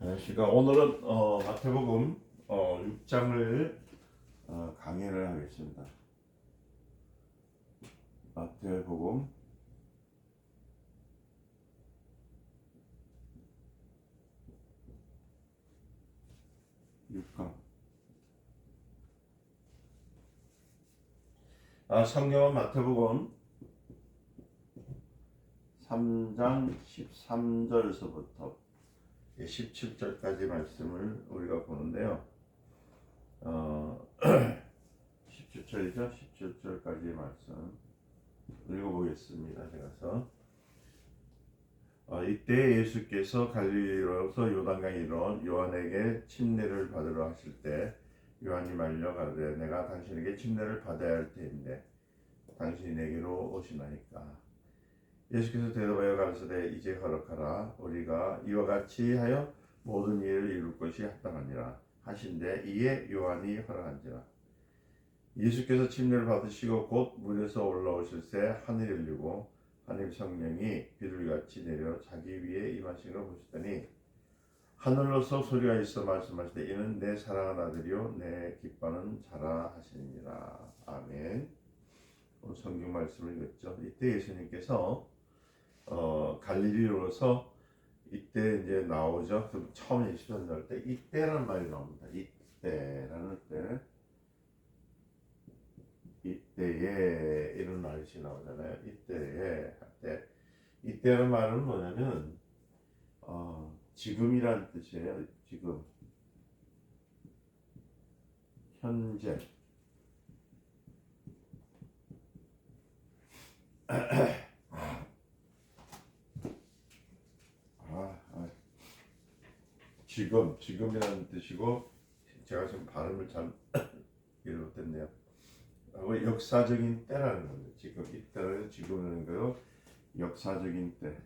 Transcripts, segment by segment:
안녕하십니까. 오늘은 마태복음 6장을 강의를 하겠습니다. 마태복음 6강. 성경은 마태복음 3장 13절에서부터 17절까지 말씀을 우리가 보는데요. 17절이죠. 17절까지 말씀 읽어보겠습니다. 제가서 이때 예수께서 갈릴리로서 요단강에 이르러 요한에게 침례를 받으러 하실 때 요한이 말려 가되 내가 당신에게 침례를 받아야 할 때인데 당신이 내게로 오시나이까. 예수께서 대답하여 가르치되 이제 허락하라. 우리가 이와 같이 하여 모든 일을 이룰 것이 합당하니라 하신대 이에 요한이 허락한지라. 예수께서 침례를 받으시고 곧 물에서 올라오실새 하늘이 열리고 하나님 성령이 비둘기같이 내려 자기 위에 임하신 걸 보시더니 하늘로서 소리가 있어 말씀하시되 이는 내 사랑하는 아들이요 내 기뻐하는 자라 하시니라. 아멘. 오늘 성경 말씀을 읽었죠. 이때 예수님께서 갈릴리로서 이때 이제 나오죠. 처음 예수님 나올 때 이때라는 말이 나옵니다. 이때라는 때, 이때에 이런 말이 나오잖아요. 이때에 할 때, 이때라는 말은 뭐냐면 지금이라는 뜻이에요. 지금, 현재. 지금이라는 뜻이고 제가 지금 발음을 잘 이해를 못했네요. 역사적인 때라는 겁니다. 지금 이때는 지금이라는 거요. 역사적인 때,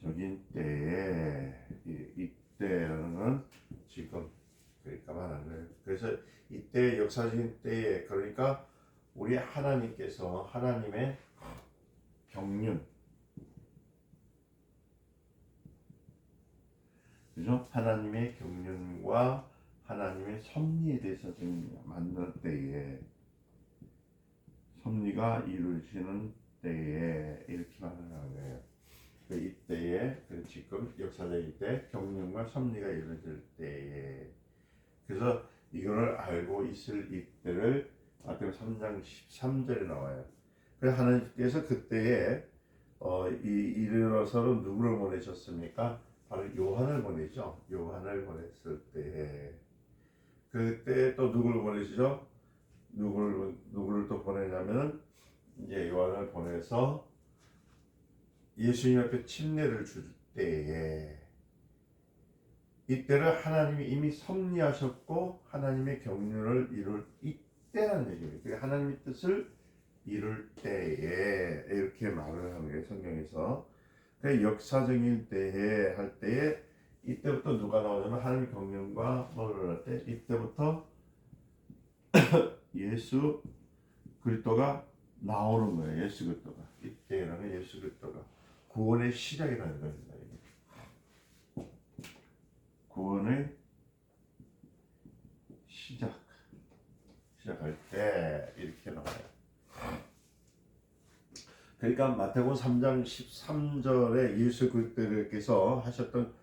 적인 때에 이때라는 건 지금 그러니까 말하는 거예요. 그래서 이때 역사적인 때에 그러니까 우리 하나님께서 하나님의 경륜, 그죠? 하나님의 경륜과 하나님의 섭리에 대해서 지금 만날 때에 섭리가 이루어지는 때에 이렇게 말하는 거예요. 이때에 지금 역사적인 때 경륜과 섭리가 이루어질 때에 그래서 이거를 알고 있을 이때를 마태복음 3장 13절에 나와요. 그래서 하나님께서 그때에 이르러서는 누구를 보내셨습니까? 바로 요한을 보내죠. 요한을 보냈을 때 그때 또 누구를 보내시죠? 누구를 또 보내냐면은 이제 요한을 보내서 예수님 앞에 침례를 줄 때에 이때를 하나님이 이미 섭리하셨고 하나님의 경륜을 이룰 이때라는 얘기입니다. 그러니까 하나님의 뜻을 이룰 때에 이렇게 말을 하는 거예요. 성경에서. 그러니까 역사적인 때에 할 때에 이때부터 누가 나오냐면 하나님의 경륜과 뭐를 할 때 이때부터 예수 그리스도가 나오는 거예요. 예수 그리스도가 이때라는 예수 그리스도가 구원의 시작이라는 겁니다. 구원의 시작할 때 이렇게 나와요. 그러니까 마태복음 3장 13절에 예수 그리스도께서 하셨던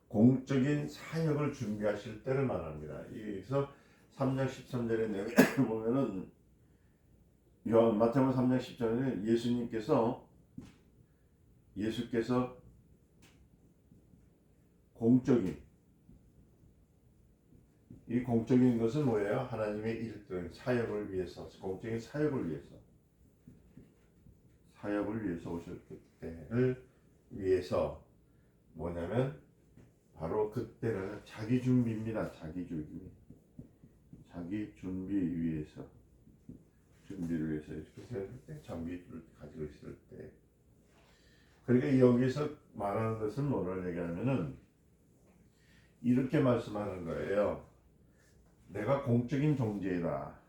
공적인 사역을 준비하실 때를 말합니다. 그래서 3장 13절의 내용을 보면은 마태복음 3장 10절에는 예수께서 이 공적인 것은 뭐예요? 하나님의 일들, 사역을 위해서, 공적인 사역을 위해서 오셨기 때를 위해서 뭐냐면 바로 그때는 자기 준비입니다. 자기 준비를 위해서 이렇게 했을 때 장비를 가지고 있을 때 그러니까 여기서 말하는 것은 뭐를 얘기하면은 이렇게 말씀하는 거예요. 내가 공적인 존재이다.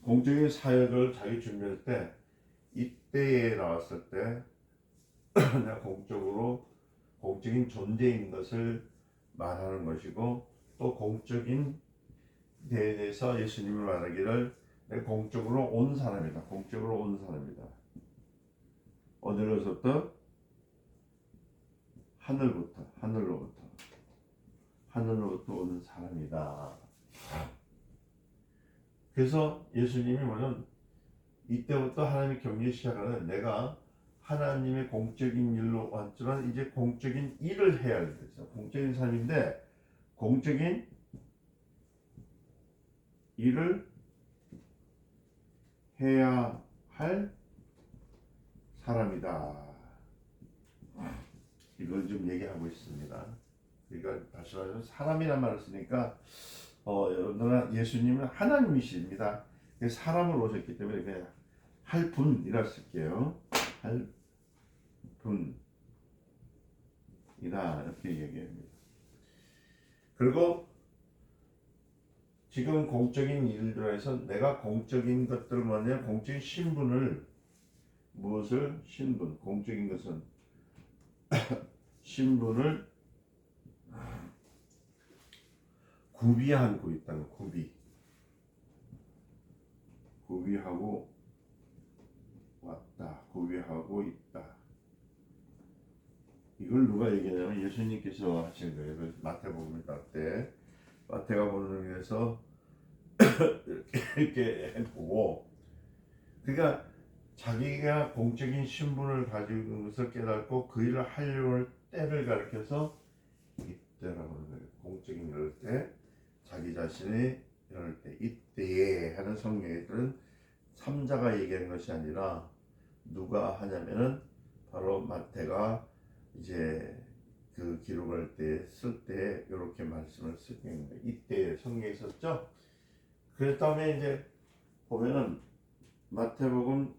공적인 사역을 자기 준비할 때 이때에 나왔을 때 내가 공적인 존재인 것을 말하는 것이고, 또 공적인 데에 대해서 예수님이 말하기를 내가 공적으로 온 사람이다. 공적으로 온 사람이다. 어디로부터? 하늘로부터 온 사람이다. 그래서 예수님이 뭐냐면 이때부터 하나님의 경륜이 시작하는, 내가 하나님의 공적인 일로 왔지만 이제 공적인 일을 해야 되죠. 공적인 삶인데 공적인 일을 해야 할 사람이다. 이걸 좀 얘기하고 있습니다. 그러니까 다시 말해서 사람이란 말을 쓰니까 여러분들은 예수님은 하나님이십니다. 사람으로 오셨기 때문에 그냥 할 분이라 쓸게요. 할 분이다 이렇게 얘기합니다. 그리고 지금 공적인 일들에서 내가 공적인 것들을 뭐냐, 공적인 신분을, 무엇을? 신분, 공적인 것은 신분을 구비하고 있다는, 구비하고 왔다, 구비하고 있다. 이걸 누가 얘기하냐면 예수님께서 하신 거예요. 그래서 마태복음을 딱 때 마태가복음에서 이렇게 해보고, 그러니까 자기가 공적인 신분을 가지고 것을 깨닫고 그 일을 하려고 할 때를 가리켜서 이때라고 하는 거예요. 공적인 일을 때, 자기 자신이 이럴 때, 이때에 하는 성경에들은 3자가 얘기하는 것이 아니라 누가 하냐면은 바로 마태가 이제 그 기록할 때 쓸 때 이렇게 말씀을 쓰고 있는 거예요. 이때 성경에 있었죠. 그 다음에 이제 보면은 마태복음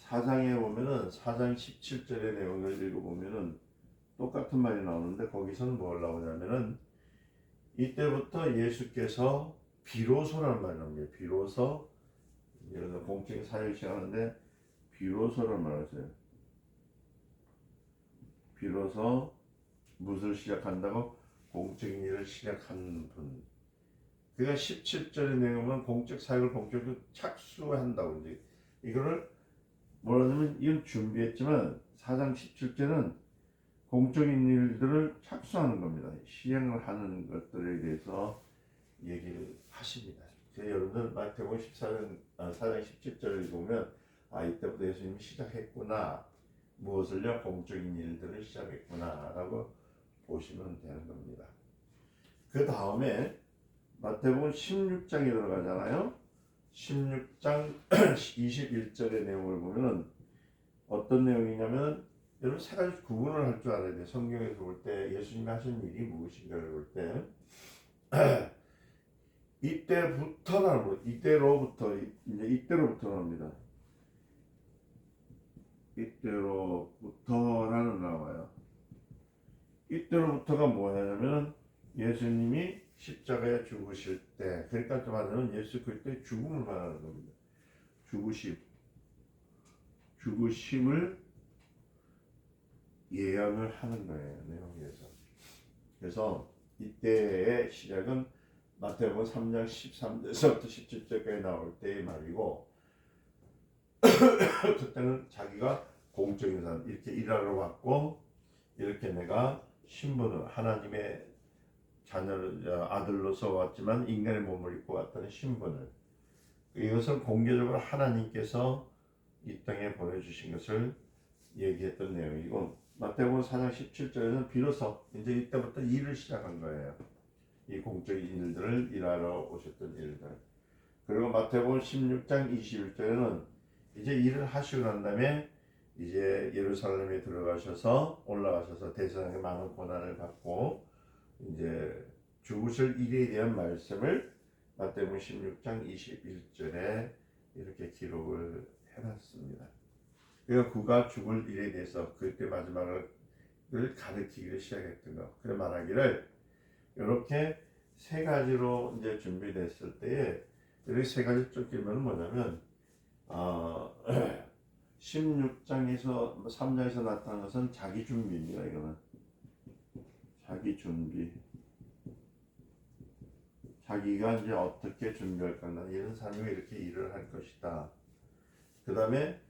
4장에 보면은 4장 17절의 내용을 읽어보면은 똑같은 말이 나오는데, 거기서는 뭘 나오냐면은 이때부터 예수께서 비로소라는 말이 나옵니다. 비로소, 여기서 공적인 사역을 시작하는데 비로소라는 말을 써요. 비로소 무엇을 시작한다고? 공적인 일을 시작한 분. 그러니까 17절의 내용은 공적 사역을 본격적으로 착수한다고. 이제 이거를 뭐라냐면 이건 준비했지만 4장 17절은 공적인 일들을 착수하는 겁니다. 시행을 하는 것들에 대해서 얘기를 하십니다. 여러분들 마태복음 4장 17절을 보면 이때부터 예수님이 시작했구나, 무엇을요? 공적인 일들을 시작했구나 라고 보시면 되는 겁니다. 그 다음에 마태복음 16장에 들어가잖아요. 16장 21절의 내용을 보면 어떤 내용이냐면, 여러분 세 가지 구분을 할 줄 알아야 돼요. 성경에서 볼 때 예수님이 하신 일이 무엇인가를 볼 때 이때로부터 이제 이때로부터 나옵니다. 이때로부터라는 나와요. 이때로부터가 뭐냐면 예수님이 십자가에 죽으실 때, 그러니까 좀 하자면 예수 그리스도의 죽음을 말하는 겁니다. 죽으심을 예언을 하는 거예요, 내용에서. 그래서 이때의 시작은 마태복음 3장 13절에서부터 17절까지 나올 때의 말이고, 그때는 자기가 공적인 사람, 이렇게 일하러 왔고, 이렇게 내가 신분을 하나님의 아들로서 왔지만 인간의 몸을 입고 왔다는 신분을, 이것을 공개적으로 하나님께서 이 땅에 보내주신 것을 얘기했던 내용이고, 마태복음 4장 17절에는 비로소 이제 이때부터 일을 시작한 거예요. 이 공적인 일들을 일하러 오셨던 일들. 그리고 마태복음 16장 21절에는 이제 일을 하시고 난 다음에 이제 예루살렘에 올라가셔서 대제사장의 많은 고난을 받고 이제 죽으실 일에 대한 말씀을 마태복음 16장 21절에 이렇게 기록을 해놨습니다. 그러니까 그가 죽을 일에 대해서 그때 마지막을 가르치기를 시작했던 거. 그래 말하기를 이렇게 세 가지로 이제 준비됐을 때에 이렇게 세 가지 쫓기면 뭐냐면 16장에서 3장에서 나타난 것은 자기 준비입니다. 이거는 자기 준비. 자기가 이제 어떻게 준비할까? 난 이런 삶이 이렇게 일을 할 것이다. 그 다음에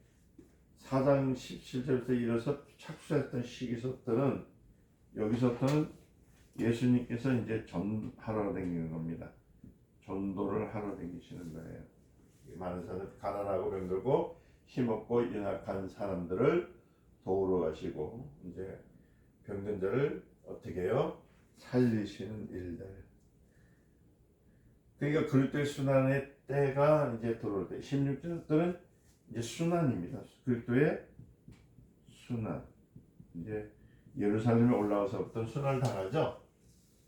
4장 17절부터 이어서 착수했던 시기서부터는 여기서부터는 예수님께서 이제 전하러 다니는 겁니다. 전도를 하러 다니시는 거예요. 많은 사람 가난하고 병들고 힘없고 연약한 사람들을 도우러 가시고 이제 병든 자를 어떻게 해요? 살리시는 일들. 그러니까 그리스도의 순환의 때가 이제 들어올 때 16절부터는 이제 순환입니다. 그리스도의 순환. 이제 예루살렘에 올라와서부터 순환을 당하죠.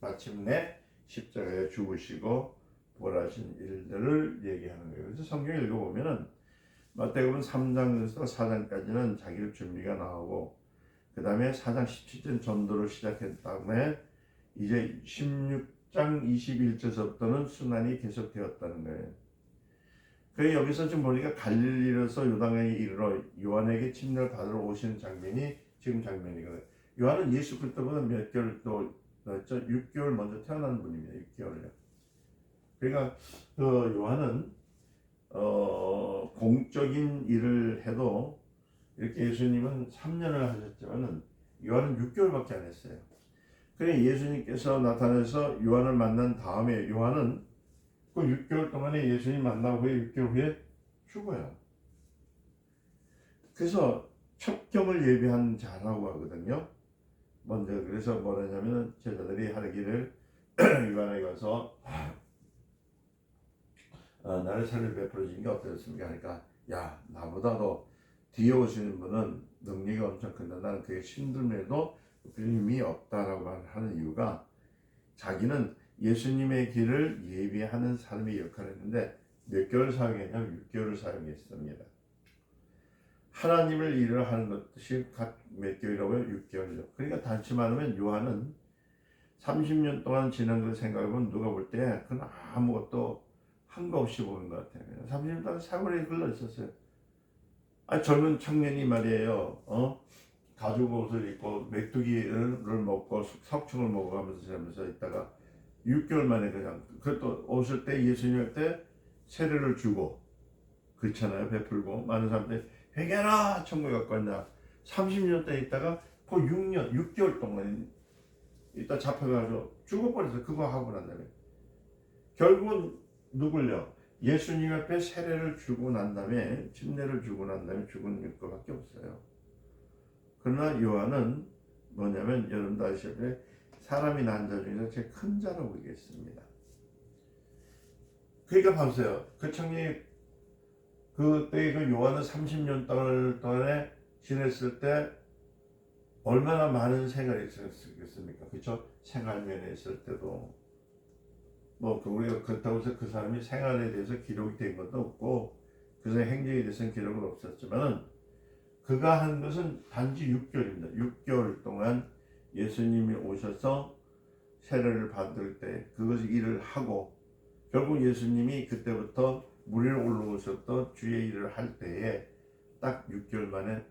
마침내 십자가에 죽으시고 부활하신 일들을 얘기하는 거예요. 그래서 성경 읽어보면은 마태복음 3장에서 4장까지는 자기를 준비가 나오고 그 다음에 4장 17절 전도를 시작한 다음에 이제 16장 21절서부터는 순환이 계속되었다는 거예요. 그래서 여기서 지금 보니까 갈릴리로서 요단강에 이르러 요한에게 침례를 받으러 오시는 장면이 지금 장면이거든요. 요한은 예수 그리스도보다 몇 개월 또 6개월 먼저 태어난 분입니다. 6개월요. 그러니까 그 요한은 공적인 일을 해도 이렇게 예수님은 3년을 하셨지만은 요한은 6개월밖에 안 했어요. 그래 예수님께서 나타나서 요한을 만난 다음에 요한은 그 6개월 동안에 예수님 만난 후에 6개월 후에 죽어요. 그래서 첩경을 예비한 자라고 하거든요. 먼저 그래서 뭐라냐면 제자들이 하기를 요한에게 가서 나를 살을 베풀어 주는 게 어떻습니까? 그러니까 야 나보다도 뒤에 오시는 분은 능력이 엄청 큰데 나는 그게 힘듦에도 의미 없다라고 하는 이유가 자기는 예수님의 길을 예비하는 사람의 역할을 했는데 몇 개월 사용했냐면 6개월을 사용했습니다. 하나님을 일을 하는 것이 몇 개월이라고요? 6개월이죠. 그러니까 단지 말하면 요한은 30년 동안 지난 걸 생각해보면 누가 볼 때 그건 아무것도 한 거 없이 보는 것 같아요. 30년 동안 세월이 흘러 있었어요. 젊은 청년이 말이에요. 가죽 옷을 입고 메뚜기를 먹고 석충을 먹어가면서 지내면서 있다가 6개월 만에 그냥 그것도 오실 때 예수님 할 때 세례를 주고 그렇잖아요. 베풀고 많은 사람들이 회개하라 천국에 갖고 왔냐 30년 때 있다가 그 6개월 동안 있다 잡혀가지고 죽어버려서 그거 하고 난 다음에 결국은 누굴요? 예수님 앞에 세례를 주고 난 다음에 침례를 주고 난 다음에 죽은 것밖에 없어요. 그러나 요한은 뭐냐면 여러분도 아시다시피 사람이 난 자 중에서 제일 큰 자라고 보겠습니다. 그러니까 보세요. 그 청년이 그때 그 요한은 30년 동안에 지냈을 때 얼마나 많은 생활이 있었겠습니까? 그렇죠? 생활면에 있을 때도 뭐 우리가 그렇다고 해서 그 사람이 생활에 대해서 기록이 된 것도 없고 그 사람의 행적에 대해서는 기록은 없었지만 그가 한 것은 단지 6개월입니다. 6개월 동안 예수님이 오셔서 세례를 받을 때 그것을 일을 하고 결국 예수님이 그때부터 물 위에 올라오셨던 주의 일을 할 때에 딱 6개월 만에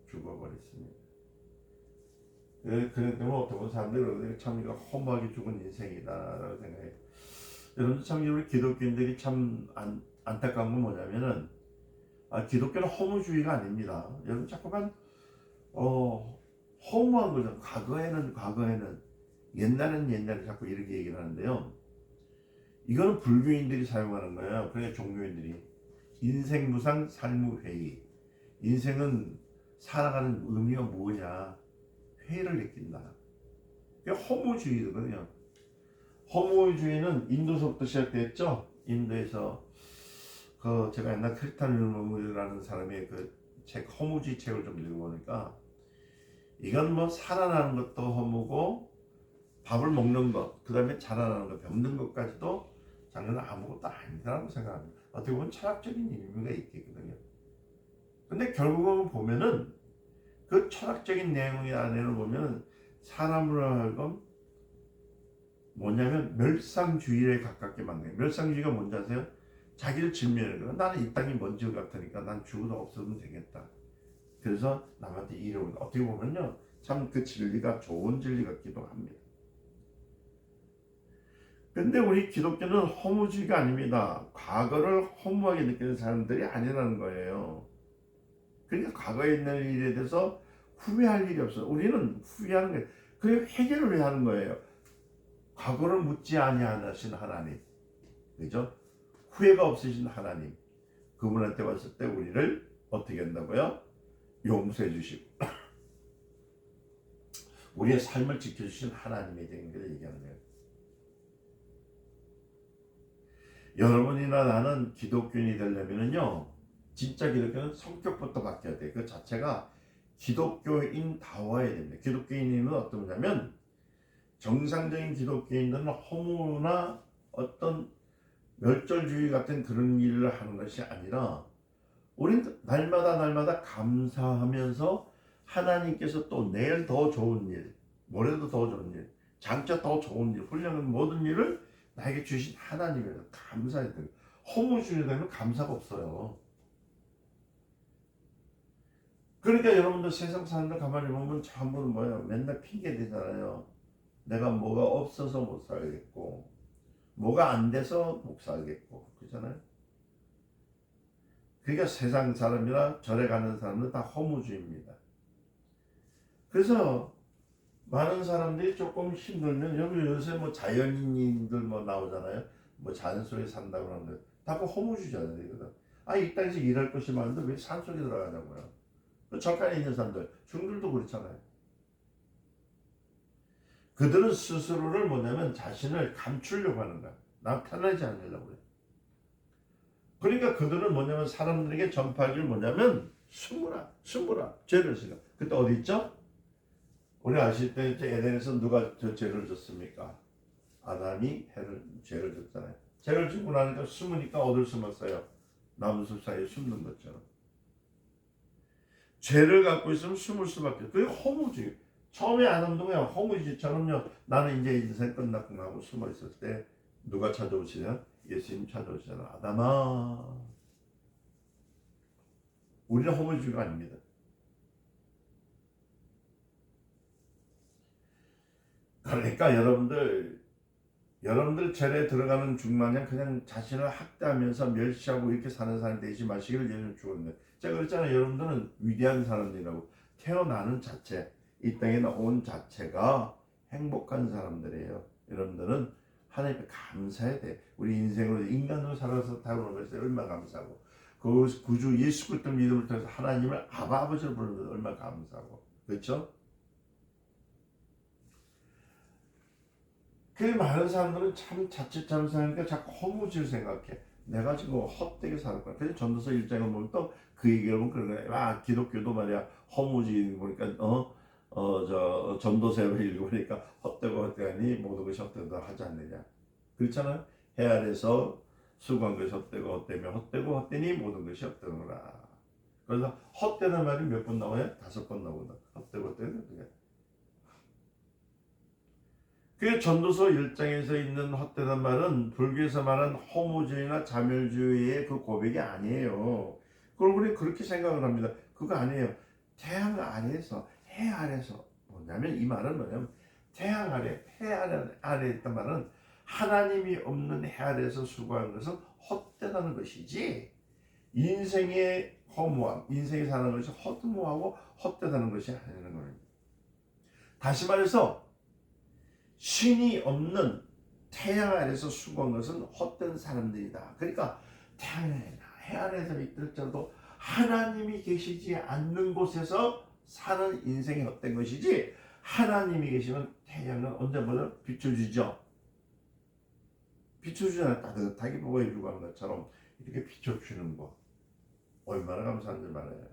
죽어버렸습니다. 그렇기 때문에 어떤 사람들이 참 이거 허무하게 죽은 인생이다라고 생각해요. 여러분 참 우리 기독교인들이 참 안타까운 건 뭐냐면은 기독교는 허무주의가 아닙니다. 여러분 자꾸만 허무한 거죠. 과거에는 옛날에 자꾸 이렇게 얘기를 하는데요. 이거는 불교인들이 사용하는 거예요. 그러니까 종교인들이 인생무상 살무회의. 인생은 살아가는 의미가 뭐냐 회의를 느낀다. 그게 허무주의거든요. 허무주의는 인도서부터 시작됐죠. 인도에서 그 제가 옛날 크리스탄이라는 사람의 그 책 허무주의 책을 좀 읽어보니까 이건 뭐 살아나는 것도 허무고 밥을 먹는 것, 그 다음에 자라나는 것, 병든 것까지도 자기는 아무것도 아니다라고 생각합니다. 어떻게 보면 철학적인 의미가 있겠거든요. 근데 결국은 보면은 그 철학적인 내용의 안에는 보면 사람으로 하여금 뭐냐면 멸상주의에 가깝게 만드는 거예요. 멸상주의가 뭔지 아세요? 자기를 진멸해. 나는 이 땅이 먼지 같으니까 난 죽어도 없어도 되겠다. 그래서 남한테 이로운 어떻게 보면요, 참 그 진리가 좋은 진리 같기도 합니다. 근데 우리 기독교는 허무주의가 아닙니다. 과거를 허무하게 느끼는 사람들이 아니라는 거예요. 그러니까 과거에 있는 일에 대해서 후회할 일이 없어요. 우리는 후회하는 거예요. 그 해결을 왜 하는 거예요? 과거를 묻지 아니하신 하나님, 그죠? 후회가 없으신 하나님, 그분한테 왔을 때 우리를 어떻게 한다고요? 용서해 주시고 우리의 삶을 지켜주신 하나님에 대한 걸 얘기하는 거예요. 여러분이나 나는 기독교인이 되려면요, 진짜 기독교는 성격부터 바뀌어야 돼. 그 자체가 기독교인다워야 됩니다. 기독교인은 어떤 거냐면, 정상적인 기독교인들은 허무나 어떤 멸절주의 같은 그런 일을 하는 것이 아니라, 우린 날마다 감사하면서 하나님께서 또 내일 더 좋은 일, 모레도 더 좋은 일, 장차 더 좋은 일, 훌륭한 모든 일을 나에게 주신 하나님에 대해서 감사해야 돼요. 허무주의 되면 감사가 없어요. 그러니까 여러분들 세상 사람들 가만히 보면 전부 뭐예요? 맨날 핑계 대잖아요. 내가 뭐가 없어서 못 살겠고, 뭐가 안 돼서 못 살겠고, 그렇잖아요. 그러니까 세상 사람이나 절에 가는 사람은 다 허무주의입니다. 그래서 많은 사람들이 조금 힘들면, 여기 요새 뭐 자연인들 뭐 나오잖아요. 뭐 자연 속에 산다고 하는데 다 그 허무주의자들이거든. 이 땅에서 일할 것이 많은데 왜 산속에 들어가냐고요. 절간에 있는 사람들, 중들도 그렇잖아요. 그들은 스스로를 뭐냐면 자신을 감추려고 하는 거야. 나타나지 않으려고 그래. 그러니까 그들은 뭐냐면 사람들에게 전파하기를 뭐냐면 숨으라 죄를 지라. 그때 어디 있죠? 우리 아실 때 이제 에덴에서 누가 저 죄를 졌습니까? 아담이 죄를 졌잖아요. 죄를 짓고 나니까 숨으니까 어딜 숨었어요? 나무숲 사이에 숨는 것처럼. 죄를 갖고 있으면 숨을 수밖에 없어요. 그게 허무주의. 처음에 아담도 그냥 허무주의처럼요, 나는 이제 인생 끝났구나 하고 숨어 있을 때 누가 찾아오시냐? 예수님 찾아오시잖아. 아담아. 우리는 허무주의가 아닙니다. 그러니까 여러분들 절에 들어가는 중마냥 그냥 자신을 학대하면서 멸시하고 이렇게 사는 사람이 되지 마시기를 예수님 축원합니다. 제가 그랬잖아요. 여러분들은 위대한 사람들이라고. 태어나는 자체, 이 땅에 온 자체가 행복한 사람들이에요. 여러분들은 하나님께 감사해야 돼. 우리 인생으로 인간으로 살아서 타고난 것에 얼마나 감사하고, 그 구주 예수 그리스도 믿음을 통해서 하나님을 아버지로 부르는 것에 얼마나 감사하고, 그렇죠? 그 많은 사람들은 참 자칫 잘못하니까 자꾸 허무주의 생각해. 내가 지금 헛되게 살았구나. 그래서 전도서 1장을 보면 또 그 얘기를 보면 그런 거야. 기독교도 말이야 허무주의 보니까 전도서를 읽으니까 헛되고 모든 것이 헛되다 하지 않느냐. 그렇잖아요. 해 아래서 수고한 것이 헛되고 헛되며 헛되니 모든 것이 헛되노라. 그래서 헛되는 말이 몇 번 나와요? 5번 나오거든. 헛되고. 그 전도서 1장에서 있는 헛되단 말은 불교에서 말한 허무주의나 자멸주의의 그 고백이 아니에요. 그걸 우리 그렇게 생각을 합니다. 그거 아니에요. 태양 아래에서, 해 아래에서, 뭐냐면 이 말은 뭐냐면 태양 아래, 아래 있단 말은 하나님이 없는 해 아래에서 수고하는 것은 헛되다는 것이지, 인생의 허무함, 인생이 사는 것이 허무하고 헛되다는 것이 아니라는 겁니다. 다시 말해서 신이 없는 태양 아래서 수고한 것은 헛된 사람들이다. 그러니까 태양이나 해 아래에서 있을지라도 하나님이 계시지 않는 곳에서 사는 인생이 헛된 것이지, 하나님이 계시면 태양은 언제보다 비춰주죠. 비춰주잖아요. 따뜻하게 보여주고 하는 것처럼 이렇게 비춰주는 거 얼마나 감사한 줄 말해요.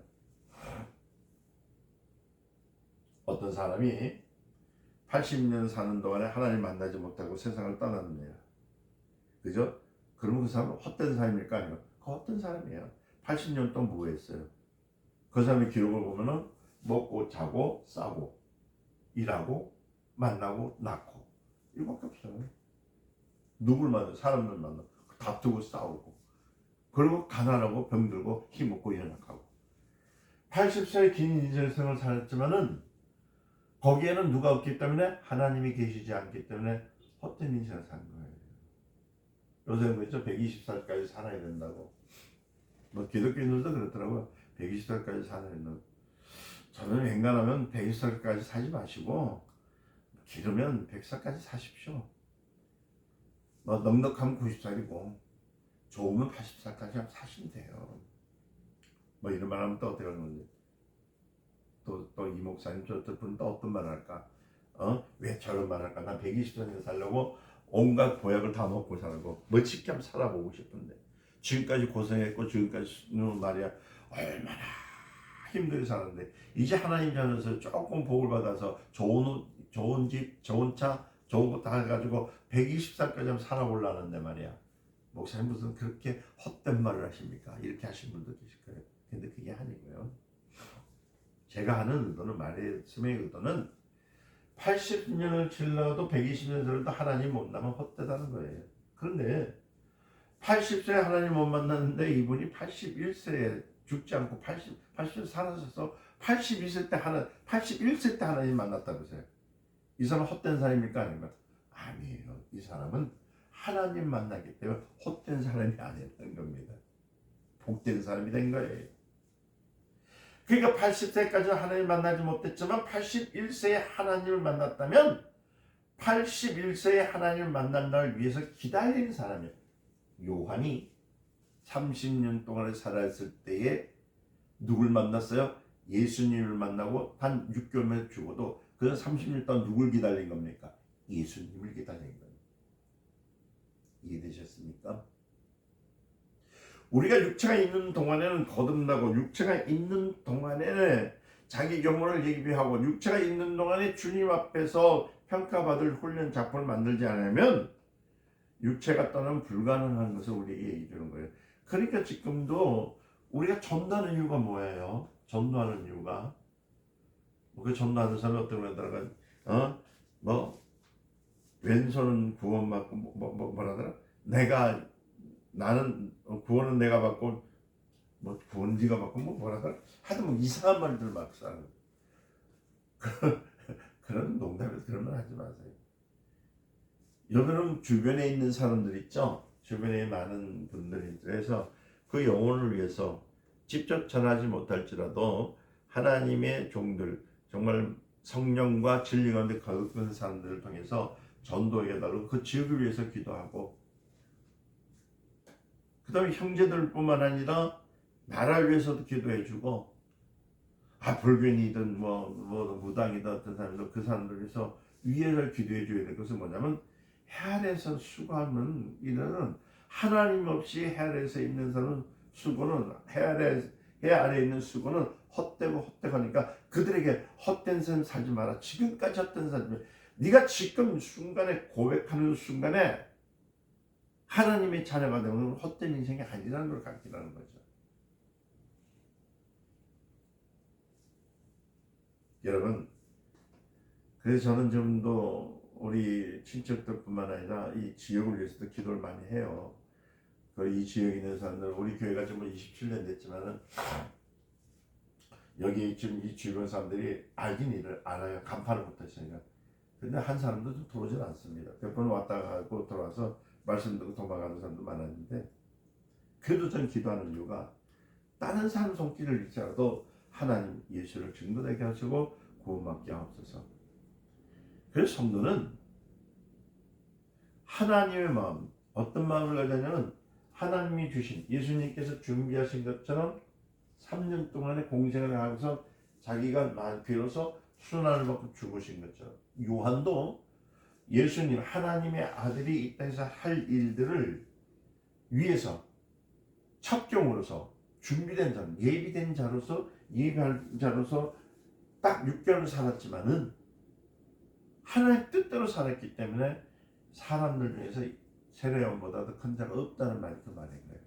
어떤 사람이 80년 사는 동안에 하나님 만나지 못하고 세상을 떠났네요. 그죠? 그러면 그 사람은 헛된 사람일까? 아니면 그 헛된 사람이에요. 80년 동안 뭐 했어요? 그 사람의 기록을 보면은 먹고 자고 싸고 일하고 만나고 낳고 이거밖에 없어요. 누굴 만나? 사람들 만나 다투고 싸우고. 그리고 가난하고 병들고 힘없고 연약하고 80세의 긴 인생을 살았지만은 거기에는 누가 없기 때문에 하나님이 계시지 않기 때문에 헛된 인생을 산 거예요. 요새 그렇죠? 120살까지 살아야 된다고. 뭐 기독교인들도 그렇더라고요. 120살까지 살아야 된다고. 저는 웬간하면 120살까지 사지 마시고 길으면 100살까지 사십시오. 뭐 넉넉하면 90살이고 좋으면 80살까지 사시면 돼요. 뭐 이런 말 하면 또 어떻게 하는 건지. 또 이 목사님 저쪽 분은 또 어떤 말 할까? 왜 저런 말 할까? 난 120년 살려고 온갖 보약을 다 먹고 살고 멋지게 한번 살아보고 싶은데 지금까지 고생했고 지금까지 말이야 얼마나 힘들게 살았는데 이제 하나님 전에서 조금 복을 받아서 좋은 집, 좋은 차, 좋은 거 다 해가지고 120살까지 한번 살아보려는데 말이야. 목사님 무슨 그렇게 헛된 말을 하십니까? 이렇게 하신 분도 계실 거예요. 근데 그게 아니고요. 제가 하는 의도는 말씀의 의도는 80년을 질러도 120년 살아도 하나님 못 만나면 헛되다는 거예요. 그런데 80세에 하나님 못 만났는데 이분이 81세에 죽지 않고 80세 살아서 82세 때 81세 때 하나님 만났다면서요. 이 사람은 헛된 사람입니까? 아니면 아니에요. 이 사람은 하나님 만나기 때문에 헛된 사람이 아니라는 겁니다. 복된 사람이 된 거예요. 그러니까 80세까지 하나님을 만나지 못했지만 81세에 하나님을 만났다면 81세에 하나님을 만난 날 위해서 기다리는 사람이에요. 요한이 30년 동안에 살았을 때에 누굴 만났어요? 예수님을 만나고 단 6개월만 죽어도 그 30년 동안 누굴 기다린 겁니까? 예수님을 기다린 거예요. 이해되셨습니까? 우리가 육체가 있는 동안에는 거듭나고 육체가 있는 동안에는 자기 영혼을 예비하고 육체가 있는 동안에 주님 앞에서 평가받을 훈련 작품을 만들지 않으면 육체가 떠나면 불가능한 것을 우리에게 얘기해 주는 거예요. 그러니까 지금도 우리가 전도하는 이유가 뭐예요? 전도하는 이유가 그 전도하는 사람이 어떤 거다가 뭐 왼손은 구원받고 뭐라더라? 나는 구원은 내가 받고 뭐 구원 네가 받고 뭐라더라? 하여튼 뭐 이상한 말들 막 써요. 그런 농담에서 그런 말 하지 마세요. 여러분 주변에 있는 사람들 있죠? 주변에 많은 분들이 그래서 그 영혼을 위해서 직접 전하지 못할지라도 하나님의 종들 정말 성령과 진리 가운데 거듭된 사람들을 통해서 전도해달라고 그 지역을 위해서 기도하고 그 다음에 형제들뿐만 아니라 나라를 위해서도 기도해주고 불교인이든 뭐 무당이든 어떤 사람도 그 사람들 위해서 위에서 기도해줘야 될 것은 뭐냐면 해 아래에서 수고하는 이들은 하나님 없이 해 아래에서 있는 사람은 수고는 해 아래에 있는 수고는 헛되고 하니까 그들에게 헛된 삶 살지 마라. 지금까지 헛된 삶 네가 지금 순간에 고백하는 순간에 하나님의 자녀가 되면 헛된 인생이 아니라는 걸 가르치라는 거죠. 여러분, 그래서 저는 좀 더 우리 친척들뿐만 아니라 이 지역을 위해서도 기도를 많이 해요. 이 지역에 있는 사람들, 우리 교회가 지금 27년 됐지만은 여기 지금 이 주변 사람들이 알아요. 간판을 붙었으니까. 근데 한 사람도 좀 들어오질 않습니다. 몇 번 왔다 가고 들어와서 말씀 듣고 도망가는 사람도 많았는데 그래도 전 기도하는 이유가 다른 사람 손길을 잃더라도 하나님 예수를 증거되게 하시고 구원받게 하옵소서. 그래서 성도는 하나님의 마음, 어떤 마음을 가졌냐면 하나님이 주신 예수님께서 준비하신 것처럼 3년 동안의 공생을 하면서 자기가 비로소 순환을 받고 죽으신 것처럼 요한도 예수님 하나님의 아들이 이 땅에서 할 일들을 위해서 첩경으로서 준비된 자, 예비된 자로서 예비할 자로서 딱 6개월을 살았지만은 하나님의 뜻대로 살았기 때문에 사람들 중에서 세례요한보다도 큰 자가 없다는 말이 그 말인 거예요.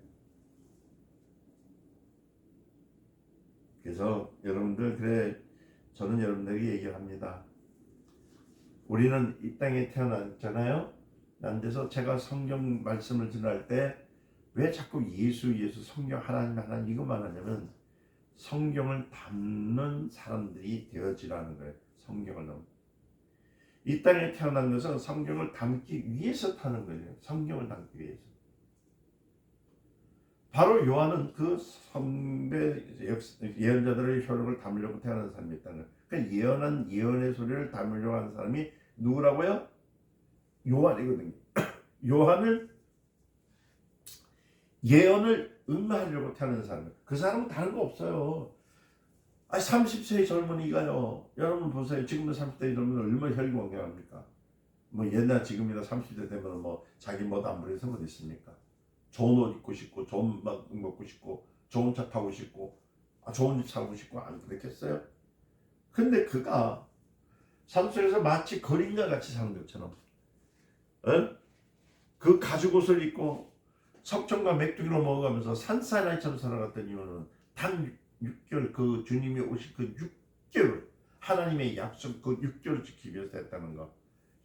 그래서 여러분들 저는 여러분들에게 얘기를 합니다. 우리는 이 땅에 태어났잖아요. 난 데서 제가 성경 말씀을 전할 때 왜 자꾸 예수 성경 하나님 이것만 하냐면 성경을 담는 사람들이 되어지라는 거예요. 성경을 담는. 이 땅에 태어난 것은 성경을 담기 위해서 타는 거예요. 성경을 담기 위해서. 바로 요한은 그 성대 예언자들의 효력을 담으려고 태어난 사람이 있다는 거예요. 그러니까 예언한 예언의 소리를 담으려고 하는 사람이 누구라고요? 요한이거든요. 요한을 예언을 응하려고 태어난 사람이에요. 그 사람은 다른 거 없어요. 30세의 젊은이가요. 여러분 보세요. 지금도 30대의 젊은이는 얼마나 혈기왕성합니까? 뭐 옛날 지금이나 30대 되면 뭐 자기 뭐도 안 부려서 어디 있습니까? 좋은 옷 입고 싶고 좋은 밥 먹고 싶고 좋은 차 타고 싶고 좋은 집 사고 싶고 안 그랬겠어요? 근데 그가 삶 속에서 마치 거린과 같이 사는 것처럼 그 가죽 옷을 입고 석청과 메뚜기로 먹어가면서 산사나이처럼 살아갔던 이유는 단 6개월 그 주님이 오실 그 6개월 하나님의 약속 그 6개월을 지키기 위해서 했다는 거.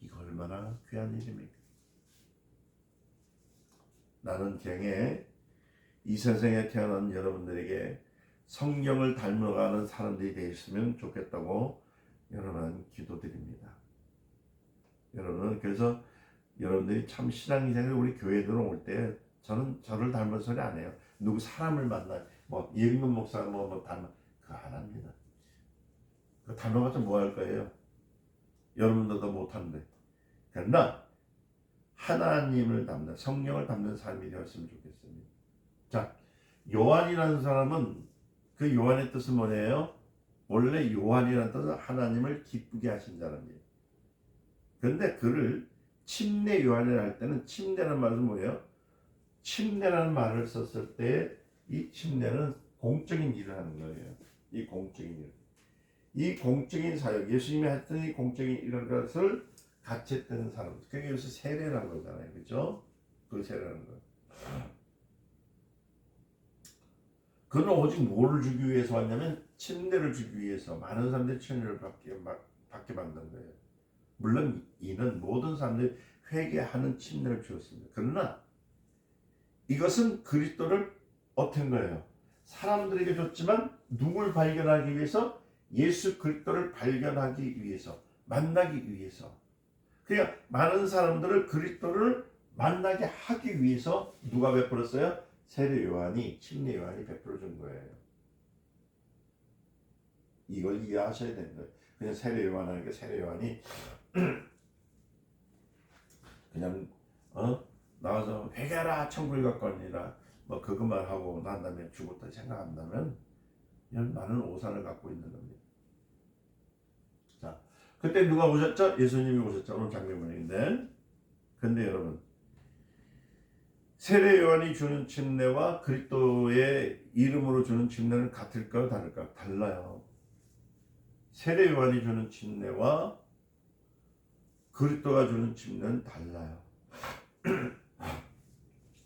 이거 얼마나 귀한 일입니까? 나는 경에 이 세상에 태어난 여러분들에게 성경을 닮아가는 사람들이 되었으면 좋겠다고 여러분 기도드립니다. 여러분 그래서 여러분들이 참 신앙생활 우리 교회 들어올 때 저는 저를 닮은 소리 안 해요. 누구 사람을 만나 뭐 예금근 목사 뭐 닮아 그거 안 합니다. 그 닮아봤자 뭐 할 거예요? 여러분들도 못하는데. 그러나 하나님을 담는 성령을 담는 삶이 되었으면 좋겠습니다. 자, 요한이라는 사람은 그 요한의 뜻은 뭐예요? 원래 요한이라는 뜻은 하나님을 기쁘게 하신 사람이에요. 그런데 그를 침례 요한이라 할 때는 침례라는 말은 뭐예요? 침례라는 말을 썼을 때 이 침례는 공적인 일을 하는 거예요. 이 공적인 일. 이 공적인 사역, 예수님이 했던 이 공적인 이런 것을 같이 했던 사람. 그게 여기서 세례라는 거잖아요. 그죠? 그 세례라는 거. 그는 오직 뭐를 주기 위해서 왔냐면 침례를 주기 위해서 많은 사람들이 침례를 받게 만든 거예요. 물론 이는 모든 사람들이 회개하는 침례를 주었습니다. 그러나 이것은 그리스도를 어떤 거예요? 사람들에게 줬지만 누굴 발견하기 위해서? 예수 그리스도를 발견하기 위해서, 만나기 위해서. 그러니까 많은 사람들을 그리스도를 만나게 하기 위해서 누가 베풀었어요? 세례 요한이, 침례 요한이 베풀어 준 거예요. 이걸 이해하셔야 되는 거예요. 그냥 세례 요한하니까 세례 요한이 그냥 나와서 회개하라 천국에 가까우니라 뭐 그것만 하고 난 다음에 죽었다 생각한다면 많은 오산을 갖고 있는 겁니다. 자, 그때 누가 오셨죠? 예수님이 오셨죠. 오늘 장면인데. 근데 여러분 세례 요한이 주는 침례와 그리스도의 이름으로 주는 침례는 같을까요? 다를까요? 달라요. 세례 요한이 주는 침례와 그리스도가 주는 침례는 달라요.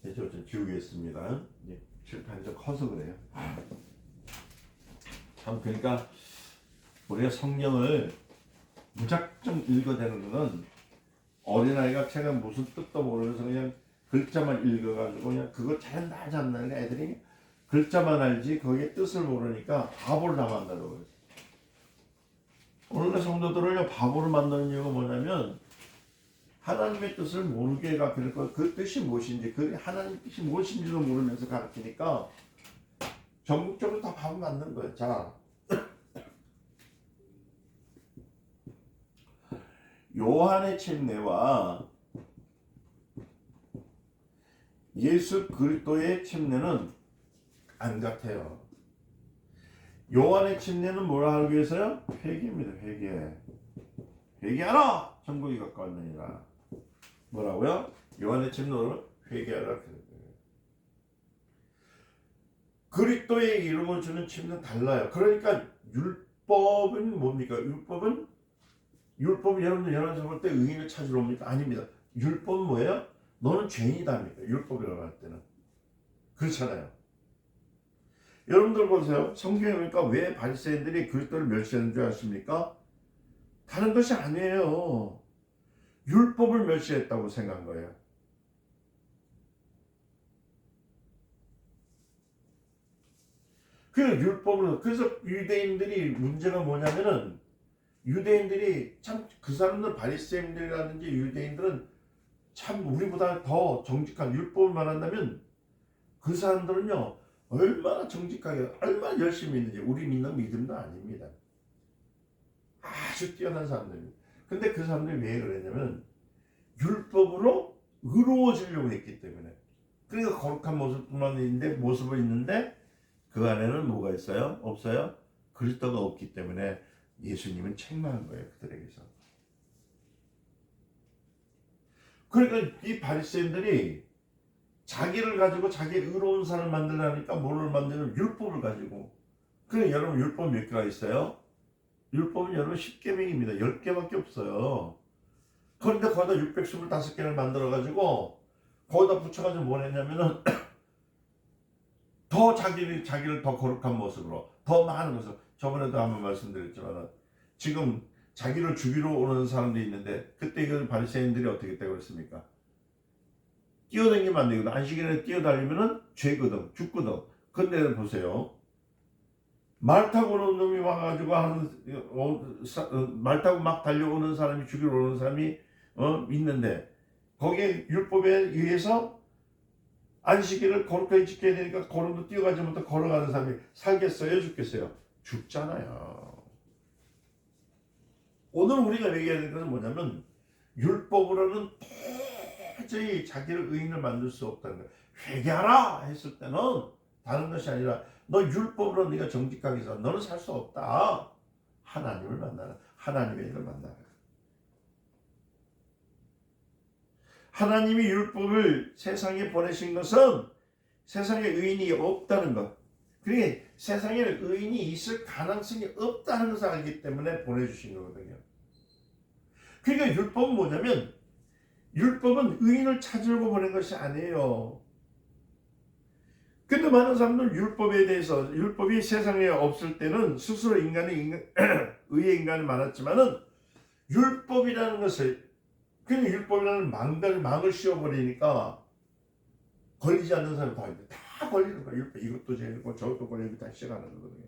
이제 좀 지우겠습니다. 칠판이 좀 커서 그래요. 참 그러니까 우리가 성경을 무작정 읽어대는 것은 어린아이가 제가 무슨 뜻도 모르면서 그냥 글자만 읽어가지고 그냥 그거 잘한다 하지 않나 애들이 글자만 알지 거기에 뜻을 모르니까 바보를 다 만들어 버렸어요. 오늘의 성도들을 바보를 만드는 이유가 뭐냐면 하나님의 뜻을 모르게 가르치니까 그 뜻이 무엇인지 그 하나님 뜻이 무엇인지도 모르면서 가르치니까 전국적으로 다 바보 만드는 거예요. 자, 요한의 침례와 예수 그리스도의 침례는 안 같아요. 요한의 침례는 뭐라 하기 위해서요? 회개입니다. 회개. 회개하라! 천국이 가까웠느니라. 뭐라고요? 요한의 침례로 회개하라. 그리스도의 이름을 주는 침례는 달라요. 그러니까 율법은 뭡니까? 율법은 여러분들 여러분 볼 때 의인을 찾으러 옵니까? 아닙니다. 율법은 뭐예요? 너는 죄인이다입니다. 율법이라고 할 때는. 그렇잖아요. 여러분들 보세요. 성경에 보니까 왜 바리새인들이 그리스도를 멸시하는 줄 아십니까? 다른 것이 아니에요. 율법을 멸시했다고 생각한 거예요. 그 율법으로 그래서 유대인들이 문제가 뭐냐면은 유대인들이 참 그 사람들 바리새인들이라든지 유대인들은 참 우리보다 더 정직한 율법을 말한다면 그 사람들은요 얼마나 정직하게 얼마나 열심히 있는지 우리 믿는 믿음도 아닙니다. 아주 뛰어난 사람들입니다. 근데 그 사람들이 왜 그랬냐면 율법으로 의로워지려고 했기 때문에 그러니까 거룩한 모습을 있는데 그 안에는 뭐가 있어요? 없어요? 그리스도가 없기 때문에 예수님은 책망한 거예요. 그들에게서. 그러니까 이 바리새인들이 자기를 가지고 자기 의로운 사람을 만들려니까 뭐를 만드는 율법을 가지고. 그래 여러분 율법 몇 개가 있어요? 율법은 여러분 10계명입니다. 10개밖에 없어요. 그런데 거기다 625개를 만들어가지고 거기다 붙여가지고 뭘 했냐면은 더 자기를 더 거룩한 모습으로 더 많은 것을 저번에도 한번 말씀드렸지만 지금 자기를 죽이러 오는 사람들이 있는데 그때 그 바리새인들이 어떻게 했다고 그랬습니까? 뛰어다니면 안 되거든. 안식일에 뛰어다니면은 죄거든. 죽거든. 근데 보세요. 말 타고 오는 놈이 와가지고 말 타고 막 달려오는 사람이 죽이러 오는 사람이 있는데 거기에 율법에 의해서 안식일을 거룩하게 지켜야 되니까 걸음도 뛰어가지 못해 걸어가는 사람이 살겠어요? 죽겠어요? 죽잖아요. 오늘 우리가 얘기해야 되는 것은 뭐냐면 율법으로는 도저히 자기를 의인을 만들 수 없다는 거예요. 회개하라 했을 때는 다른 것이 아니라 너 율법으로 네가 정직하게 살 너는 살 수 없다. 하나님을 만나라. 하나님의 일을 만나라. 하나님이 율법을 세상에 보내신 것은 세상에 의인이 없다는 것. 그러니까 세상에 의인이 있을 가능성이 없다는 것을 알기 때문에 보내주신 거거든요. 그러니까 율법은 뭐냐면 율법은 의인을 찾으려고 보낸 것이 아니에요. 근데 많은 사람들은 율법에 대해서 율법이 세상에 없을 때는 스스로 의의 인간이 많았지만은 율법이라는 것을 그냥 율법이라는 망을 씌워버리니까 걸리지 않는 사람이 다 걸리는 거야. 율법 이것도 죄고 저것도 걸리고 다 시작하는 거거든요.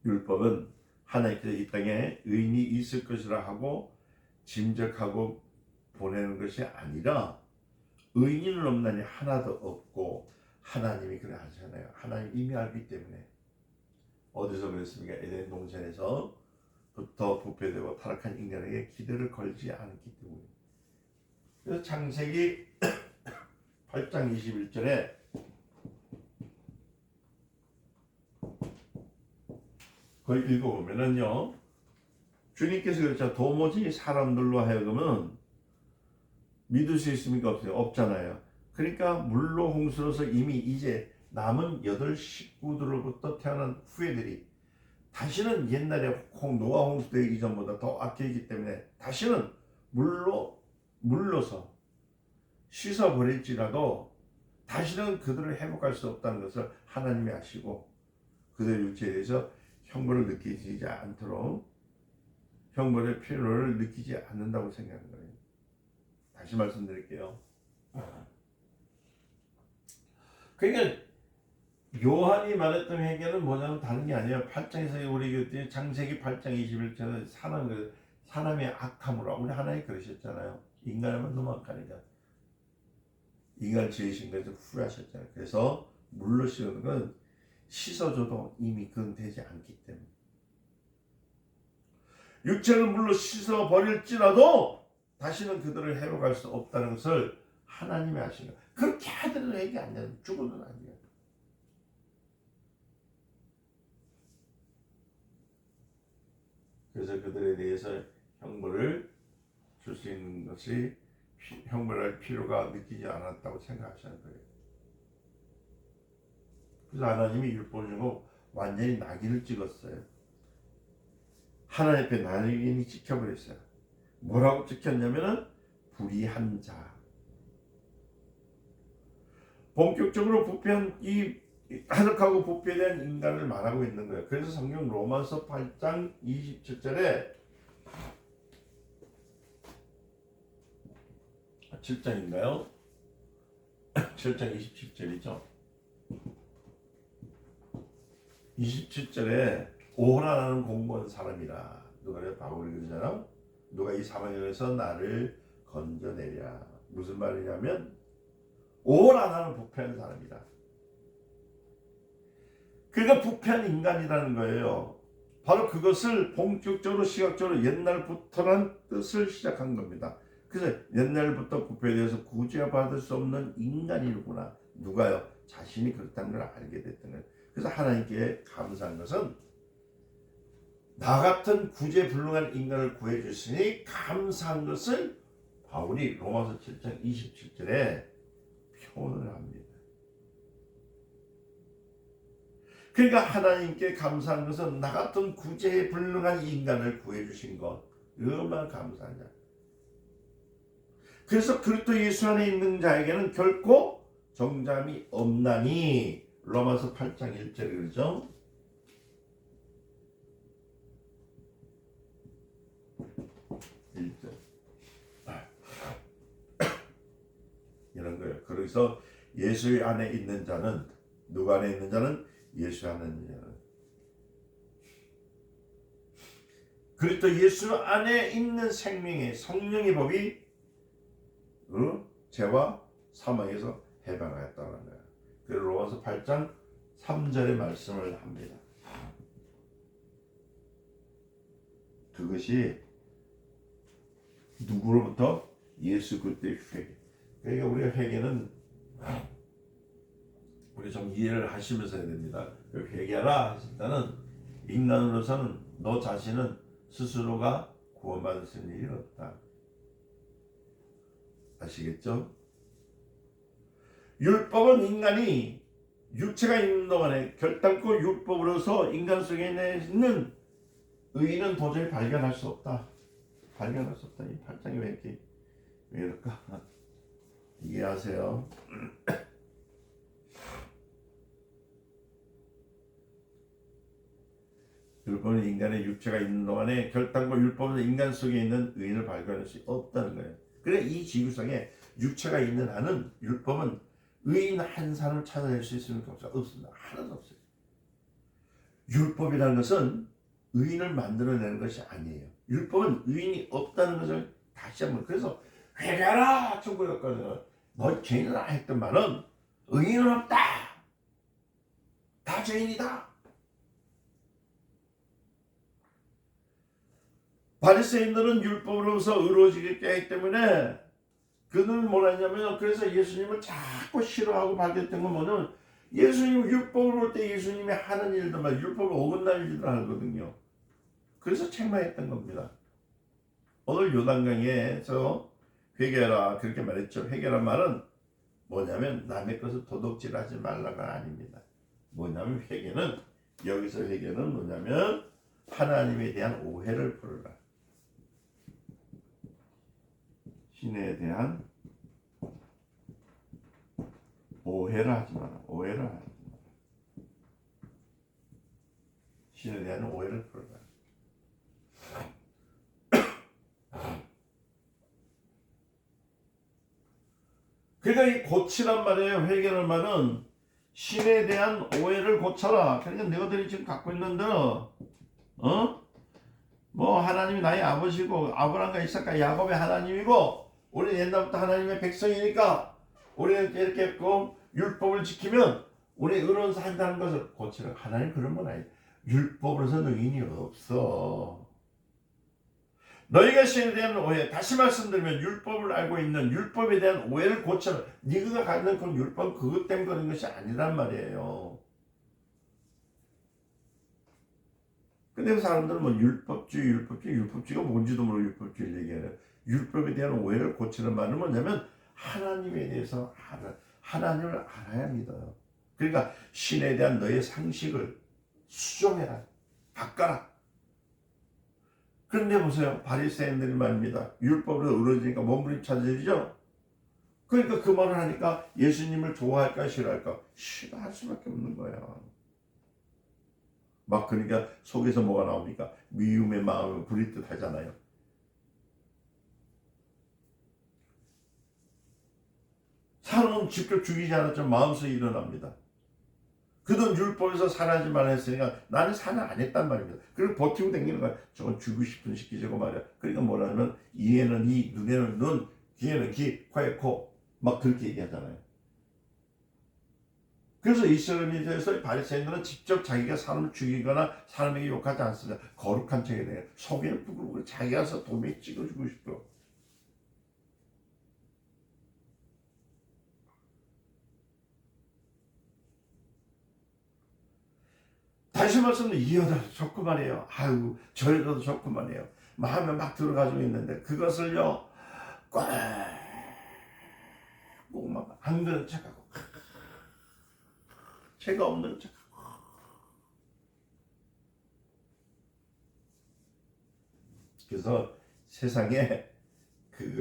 율법은 하나님께서 이 땅에 의인이 있을 것이라 하고 짐작하고 보내는 것이 아니라 의인은 없나니 하나도 없고 하나님이 그래 하잖아요. 하나님 이미 알기 때문에 어디서 그랬습니까? 에덴 동산에서 부터 부패되고 타락한 인간에게 기대를 걸지 않았기 때문에. 그래서 창세기 8장 21절에 그걸 읽어보면은요 주님께서 그랬죠. 도무지 사람들로 하여금은 믿을 수 있습니까? 없어요? 없잖아요. 그러니까 물로 홍수로서 이미 이제 남은 8 식구들로부터 태어난 후예들이 다시는 옛날에 노아 홍수되기 이전보다 더 악해지기 때문에 다시는 물로서 씻어버릴지라도 다시는 그들을 회복할 수 없다는 것을 하나님이 아시고 그들의 육체에 대해서 형벌을 느끼지 않도록 형벌의 필요를 느끼지 않는다고 생각하는 거예요. 다시 말씀드릴게요. 그러니까 요한이 말했던 회개는 뭐냐면 다른 게 아니에요. 8장에서 우리 창세기 8장 21절에 사람의 악함으로 우리 하나님 그러셨잖아요. 인간은 너무 악하니까 인간 지으신 것에서 후회하셨잖아요. 그래서 물로 씻는 건 씻어줘도 이미 그건 되지 않기 때문에 육체를 물로 씻어 버릴지라도 다시는 그들을 회복할 수 없다는 것을 하나님이 아시는 거예요. 그렇게 하더라도 회개 안 되는 죽어도 안 돼요. 그래서 그들에 대해서 형벌을 줄 수 있는 것이 형벌할 필요가 느끼지 않았다고 생각하시는 거예요. 그래서 하나님이 율법을 주고 완전히 낙인을 찍었어요. 하나님 앞에 낙인이 찍혀버렸어요. 뭐라고 찍혔냐면은 불의한 자. 본격적으로 부패한 이 하늘하고 부패된 인간을 말하고 있는 거예요. 그래서 성경 로마서 8장 27절에 7장인가요? 7장 27절이죠. 27절에 오호라는 공무원 사람이라. 누가 그래? 바울이 그러잖아. 누가 이 사망에서 나를 건져내랴. 무슨 말이냐면 오호라는 부패한 사람이다. 그가 부패한 인간이라는 거예요. 바로 그것을 본격적으로 시각적으로 옛날부터란 뜻을 시작한 겁니다. 그래서 옛날부터 부패에 대해서 구제받을 수 없는 인간이구나. 누가요? 자신이 그렇다는 걸 알게 됐던 거예요. 그래서 하나님께 감사한 것은 나 같은 구제불능한 인간을 구해주시니 감사한 것을 바울이 로마서 7장 27절에 표현을 합니다. 그러니까 하나님께 감사한 것은 나 같은 구제불능한 인간을 구해주신 것, 얼마나 감사하냐. 그래서 그리스도 예수 안에 있는 자에게는 결코 정잠이 없나니. 로마서 8장 1절에 그러죠. 이런 거예요. 그래서 예수 안에 있는 자는, 누가 안에 있는 자는? 예수 안에 있는 자는, 그리스도 예수 안에 있는 생명의 성령의 법이 죄와 사망에서 해방하였다는 거예요. 그래서 로마서 8장 3절의 말씀을 합니다. 그것이 누구로부터? 예수 그리스도의 회개. 그러니까 우리가 회개는 우리 좀 이해를 하시면서 해야 됩니다. 회개하라 했을 때는 인간으로서는 너 자신은 스스로가 구원받을 수 있는 일이 없다. 아시겠죠? 율법은 인간이 육체가 있는 동안에 결단코 율법으로서 인간 속에 있는 의인은 도저히 발견할 수 없다. 발견할 수 없다. 이 8장이 왜 이럴까? 이해하세요? 율법은 인간의 육체가 있는 동안에 결단과 율법은 인간 속에 있는 의인을 발견할 수 없다는 거예요. 그래 이 지구상에 육체가 있는 한은 율법은 의인 한 사람을 찾아낼 수 있습니까? 없습니다. 하나도 없어요. 율법이라는 것은 의인을 만들어내는 것이 아니에요. 율법은 의인이 없다는 것을 다시 한번, 그래서 회개하라 청구했거든요. 너 죄인이라 했던 말은 의인은 없다. 다 죄인이다. 바리새인들은 율법으로서 의로워지게 하기 때문에 그들은 뭐라 했냐면, 그래서 예수님을 자꾸 싫어하고 발견했던 건 뭐냐면, 예수님 율법을 볼 때 예수님이 하는 일들만 율법을 어긋나는 일을 하거든요. 그래서 책망했던 겁니다. 오늘 요단강에서 회개하라 그렇게 말했죠. 회개란 말은 뭐냐면 남의 것을 도둑질하지 말라가 아닙니다. 뭐냐면 회개는, 여기서 회개는 뭐냐면 하나님에 대한 오해를 풀어라. 신에 대한 오해를 하지 마라. 오해를 하지 마라. 신에 대한 오해를 풀어라. 그러니까 이 고치란 말이에요. 회개란 말은 신에 대한 오해를 고쳐라. 그러니까 너희들이 지금 갖고 있는 대로 뭐 하나님이 나의 아버지고 아브라함과 이삭과 야곱의 하나님이고 우리는 옛날부터 하나님의 백성이니까 우리는 이렇게 율법을 지키면 우리 의로운 산다는 것을 고치라. 하나님 그런 건 아니에요. 율법으로서는 의인이 없어. 너희가 신에 대한 오해, 다시 말씀드리면 율법을 알고 있는 율법에 대한 오해를 고쳐라. 네가 갖는 그 율법 그것 때문에 그런 것이 아니란 말이에요. 근데 사람들은 뭐 율법주의가 뭔지도 모르고 율법주의를 얘기해요. 율법에 대한 오해를 고치는 말은 뭐냐면 하나님에 대해서 하나님을 알아야 믿어요. 그러니까 신에 대한 너의 상식을 수정해라. 바꿔라. 그런데 보세요. 바리새인들이 말입니다. 율법으로 의로워지니까 몸부림쳐지죠. 그러니까 그 말을 하니까 예수님을 좋아할까 싫어할까? 싫어할 수밖에 없는 거야. 막 그러니까 속에서 뭐가 나옵니까? 미움의 마음을 부릴 듯 하잖아요. 사람은 직접 죽이지 않았지만 마음속에 일어납니다. 그도 율법에서 살아하지 말라 했으니까 나는 살아 안 했단 말입니다. 그리고 버티고 다니는 거야. 저건 죽고 싶은 시키자고 말이야. 그러니까 뭐라면 이에는 이, 눈에는 눈, 귀에는 귀, 코에 코, 막 그렇게 얘기하잖아요. 그래서 이스라엘에서 바리새인들은 직접 자기가 사람을 죽이거나 사람에게 욕하지 않습니다. 거룩한 척이 돼요. 속에는 부글부글 자기가서 도매 찍어주고 싶어. 다시 말씀은 이 여자도 좋고 말이에요. 아유 저 여자도 좋고 말이에요. 마음에 막 들어가지고 있는데 그것을요 꼭막 안 그런 척하고 죄가 없는 척하고 그래서 세상에 그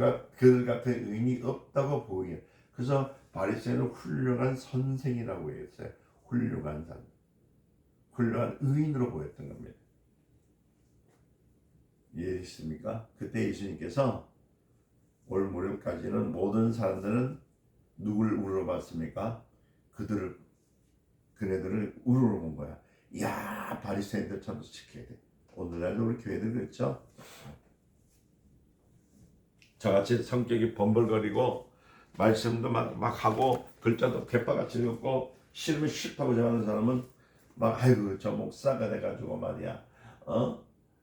같은 의인이 없다고 보기에 그래서 바리새인은 훌륭한 선생이라고 했어요. 훌륭한 의인으로 보였던 겁니다. 이해했습니까? 그때 예수님께서 올 무렵까지는 모든 사람들은 누굴 우러봤습니까? 그네들을 우러본 거야. 이야 바리새인들처럼 지켜야 돼. 오늘날도 우리 교회들 그렇죠? 저같이 성격이 범벌거리고 말씀도 막 하고 글자도 개빠같이 읽고 싫으면 싫다고 정하는 사람은 막 아이고 저 목사가 돼가지고 말이야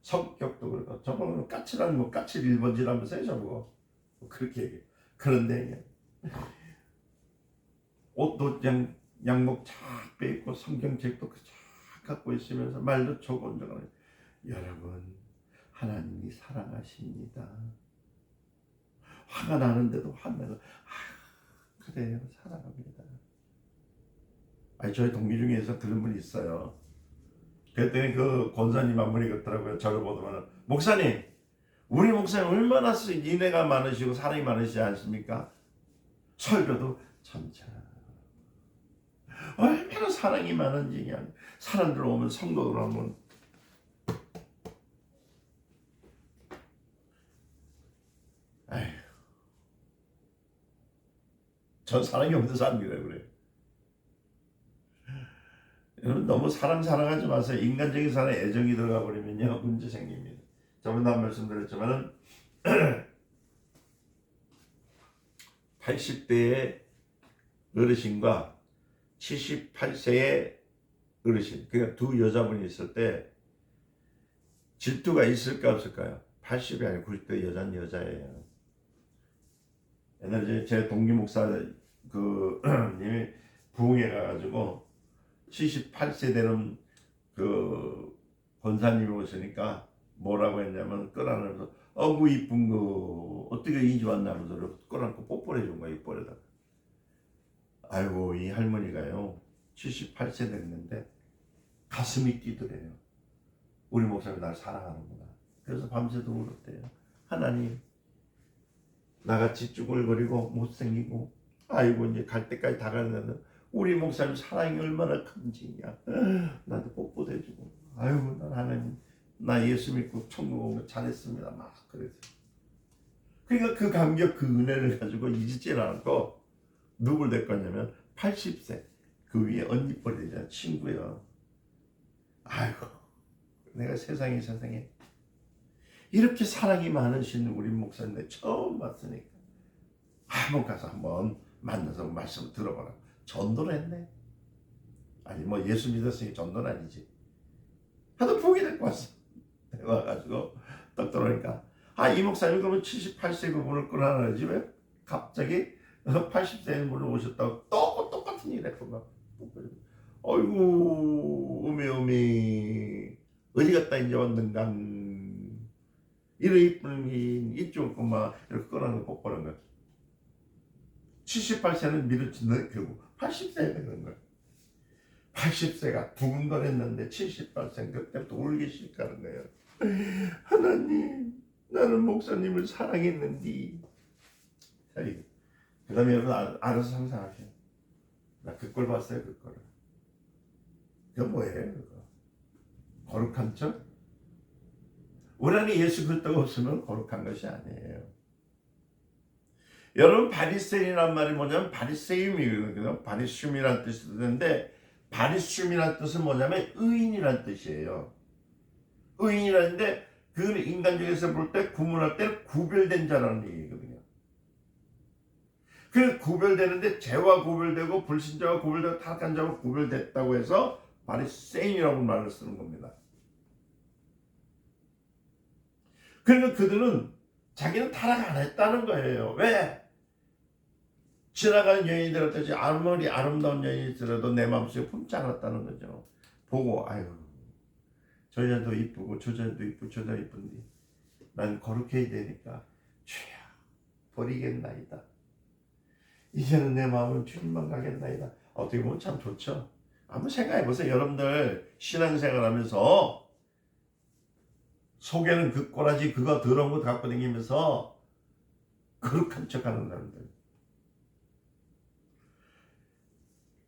성격도 그렇고 저거는 까칠한 거 까칠 1번지라면서요 저거 그렇게 얘기해. 그런데 옷도 양복 쫙 빼입고 성경책도 쫙 갖고 있으면서 말도 조곤조곤 여러분 하나님이 사랑하십니다. 화가 나는데도 화내고 그래요 사랑합니다. 아니 저희 동기 중에서 그런 분이 있어요. 그랬더니 그 권사님 한 분이 그렇더라고요. 저를 보더만 목사님 우리 목사님 얼마나 인애가 많으시고 사랑이 많으시지 않습니까? 설교도 참자 얼마나 사랑이 많은지 그냥 사람들 오면 성도들 오면 아휴 전 사랑이 없는 사람이라고 그래요. 여러분 너무 사람 사랑하지 마세요. 인간적인 사랑 애정이 들어가 버리면요 문제 생깁니다. 저번에 한 말씀드렸지만은 80대의 어르신과 78세의 어르신 그러니까 두 여자분이 있을 때 질투가 있을까 없을까요? 80이 아니고 90대 여자는 여자예요. 옛날에 제 동기 목사 님이 부흥회 가가지고 78세 되는 그 권사님이 오시니까 뭐라고 했냐면 끌어안으면서 어구 이쁜 거 어떻게 이 집 왔나면서 끌어안고 뽀뽀를 해준 거야 이뻐에다가. 아이고 이 할머니가요 78세 됐는데 가슴이 뛰더래요. 우리 목사님이 날 사랑하는구나. 그래서 밤새도 울었대요. 하나님 나같이 쭈글거리고 못생기고 아이고 이제 갈 때까지 다 가는데 우리 목사님 사랑이 얼마나 큰지냐. 나한테 뽀뽀도 해주고 아이고 난 하나님 나 예수 믿고 천국 오면 잘했습니다 막 그랬어요. 그러니까 그 감격 그 은혜를 가지고 잊지 않고 누굴 될 거냐면 80세 그 위에 언니뻘이 되잖아 친구요. 아이고 내가 세상에 이렇게 사랑이 많으신 우리 목사님 처음 봤으니까 한번 가서 한번 만나서 말씀을 들어봐라. 전도를 했네. 아니 뭐 예수 믿었으니 전도는 아니지. 하도 보게 데리고 왔어. 와가지고 딱 들어오니까 이 목사님 그러면 78세 그분을 끌어안아야지 왜 갑자기 80세 분을 오셨다고 똑같은 일 했구만. 어이구 어메 어디 갔다 이제 왔는가 이래 이쁜 이쪽 꼬마 이렇게 끌어안고 뽀뽀한 거야. 78세는 밀어치는 결국 80세가 되는 거야. 80세가 두근거렸는데 78세 그때부터 울기 시작하는 거예요. 하나님 나는 목사님을 사랑했는데. 그 다음에 여러분 알아서 상상하세요. 나 그 꼴 봤어요. 그 꼴을. 그거 뭐예요 그거? 거룩한 척? 우리 안에 예수 그리스도가 없으면 거룩한 것이 아니에요. 여러분 바리새인이란 말이 뭐냐면 바리새임이거든요. 바리슘이란 뜻이 드는데 바리슘이란 뜻은 뭐냐면 의인이란 뜻이에요. 의인이라는데 그 인간적에서 볼 때 구분할 때 구별된 자라는 얘기거든요. 그 구별되는데 죄와 구별되고 불신자와 구별되고 타락한 자와 구별됐다고 해서 바리새인이라고 말을 쓰는 겁니다. 그러니까 그들은 자기는 타락 안 했다는 거예요. 왜? 지나가는 여인들한테 아무리 아름다운 여인이더라도 내 마음속에 품지 않았다는 거죠. 보고 아유 저 여자도 이쁘고 저 여자도 이쁘고 저 여자도 이쁜데 난 거룩해야 되니까 주여 버리겠나이다. 이제는 내 마음은 주님만 가겠나이다. 어떻게 보면 참 좋죠. 한번 생각해보세요. 여러분들 신앙생활 하면서 속에는 그 꼬라지 그거 더러운 거 갖고 다니면서 거룩한 척하는 사람들.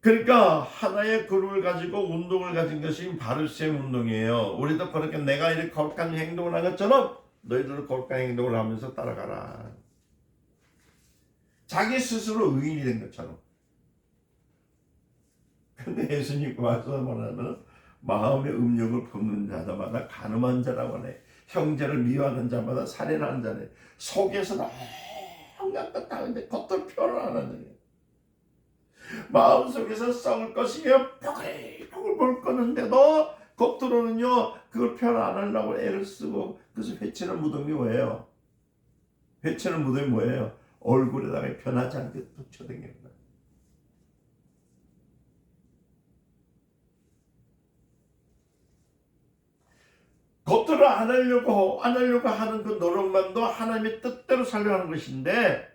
그러니까 하나의 그룹을 가지고 운동을 가진 것이 바리새인 운동이에요. 우리도 그렇게 내가 이렇게 거룩한 행동을 한 것처럼 너희들도 거룩한 행동을 하면서 따라가라. 자기 스스로 의인이 된 것처럼. 근데 예수님 와서 뭐냐면 마음의 음욕을 품는 자마다 간음한 자라고 하네. 형제를 미워하는 자마다 살인하는 자네. 속에서는 온갖 것 다 하는데 겉으로 표현을 안 하는 거예요. 마음속에서 썩을 것이며 뽀글뽀글 볼 거는데도 겉으로는요 그걸 표현 안 하려고 애를 쓰고 그래서 회치는 무덤이 뭐예요? 회치는 무덤이 뭐예요? 얼굴에다가 변하지 않게 붙여댕깁니다. 겉으로 안 하려고 하는 그 노력만도 하나님의 뜻대로 살려하는 것인데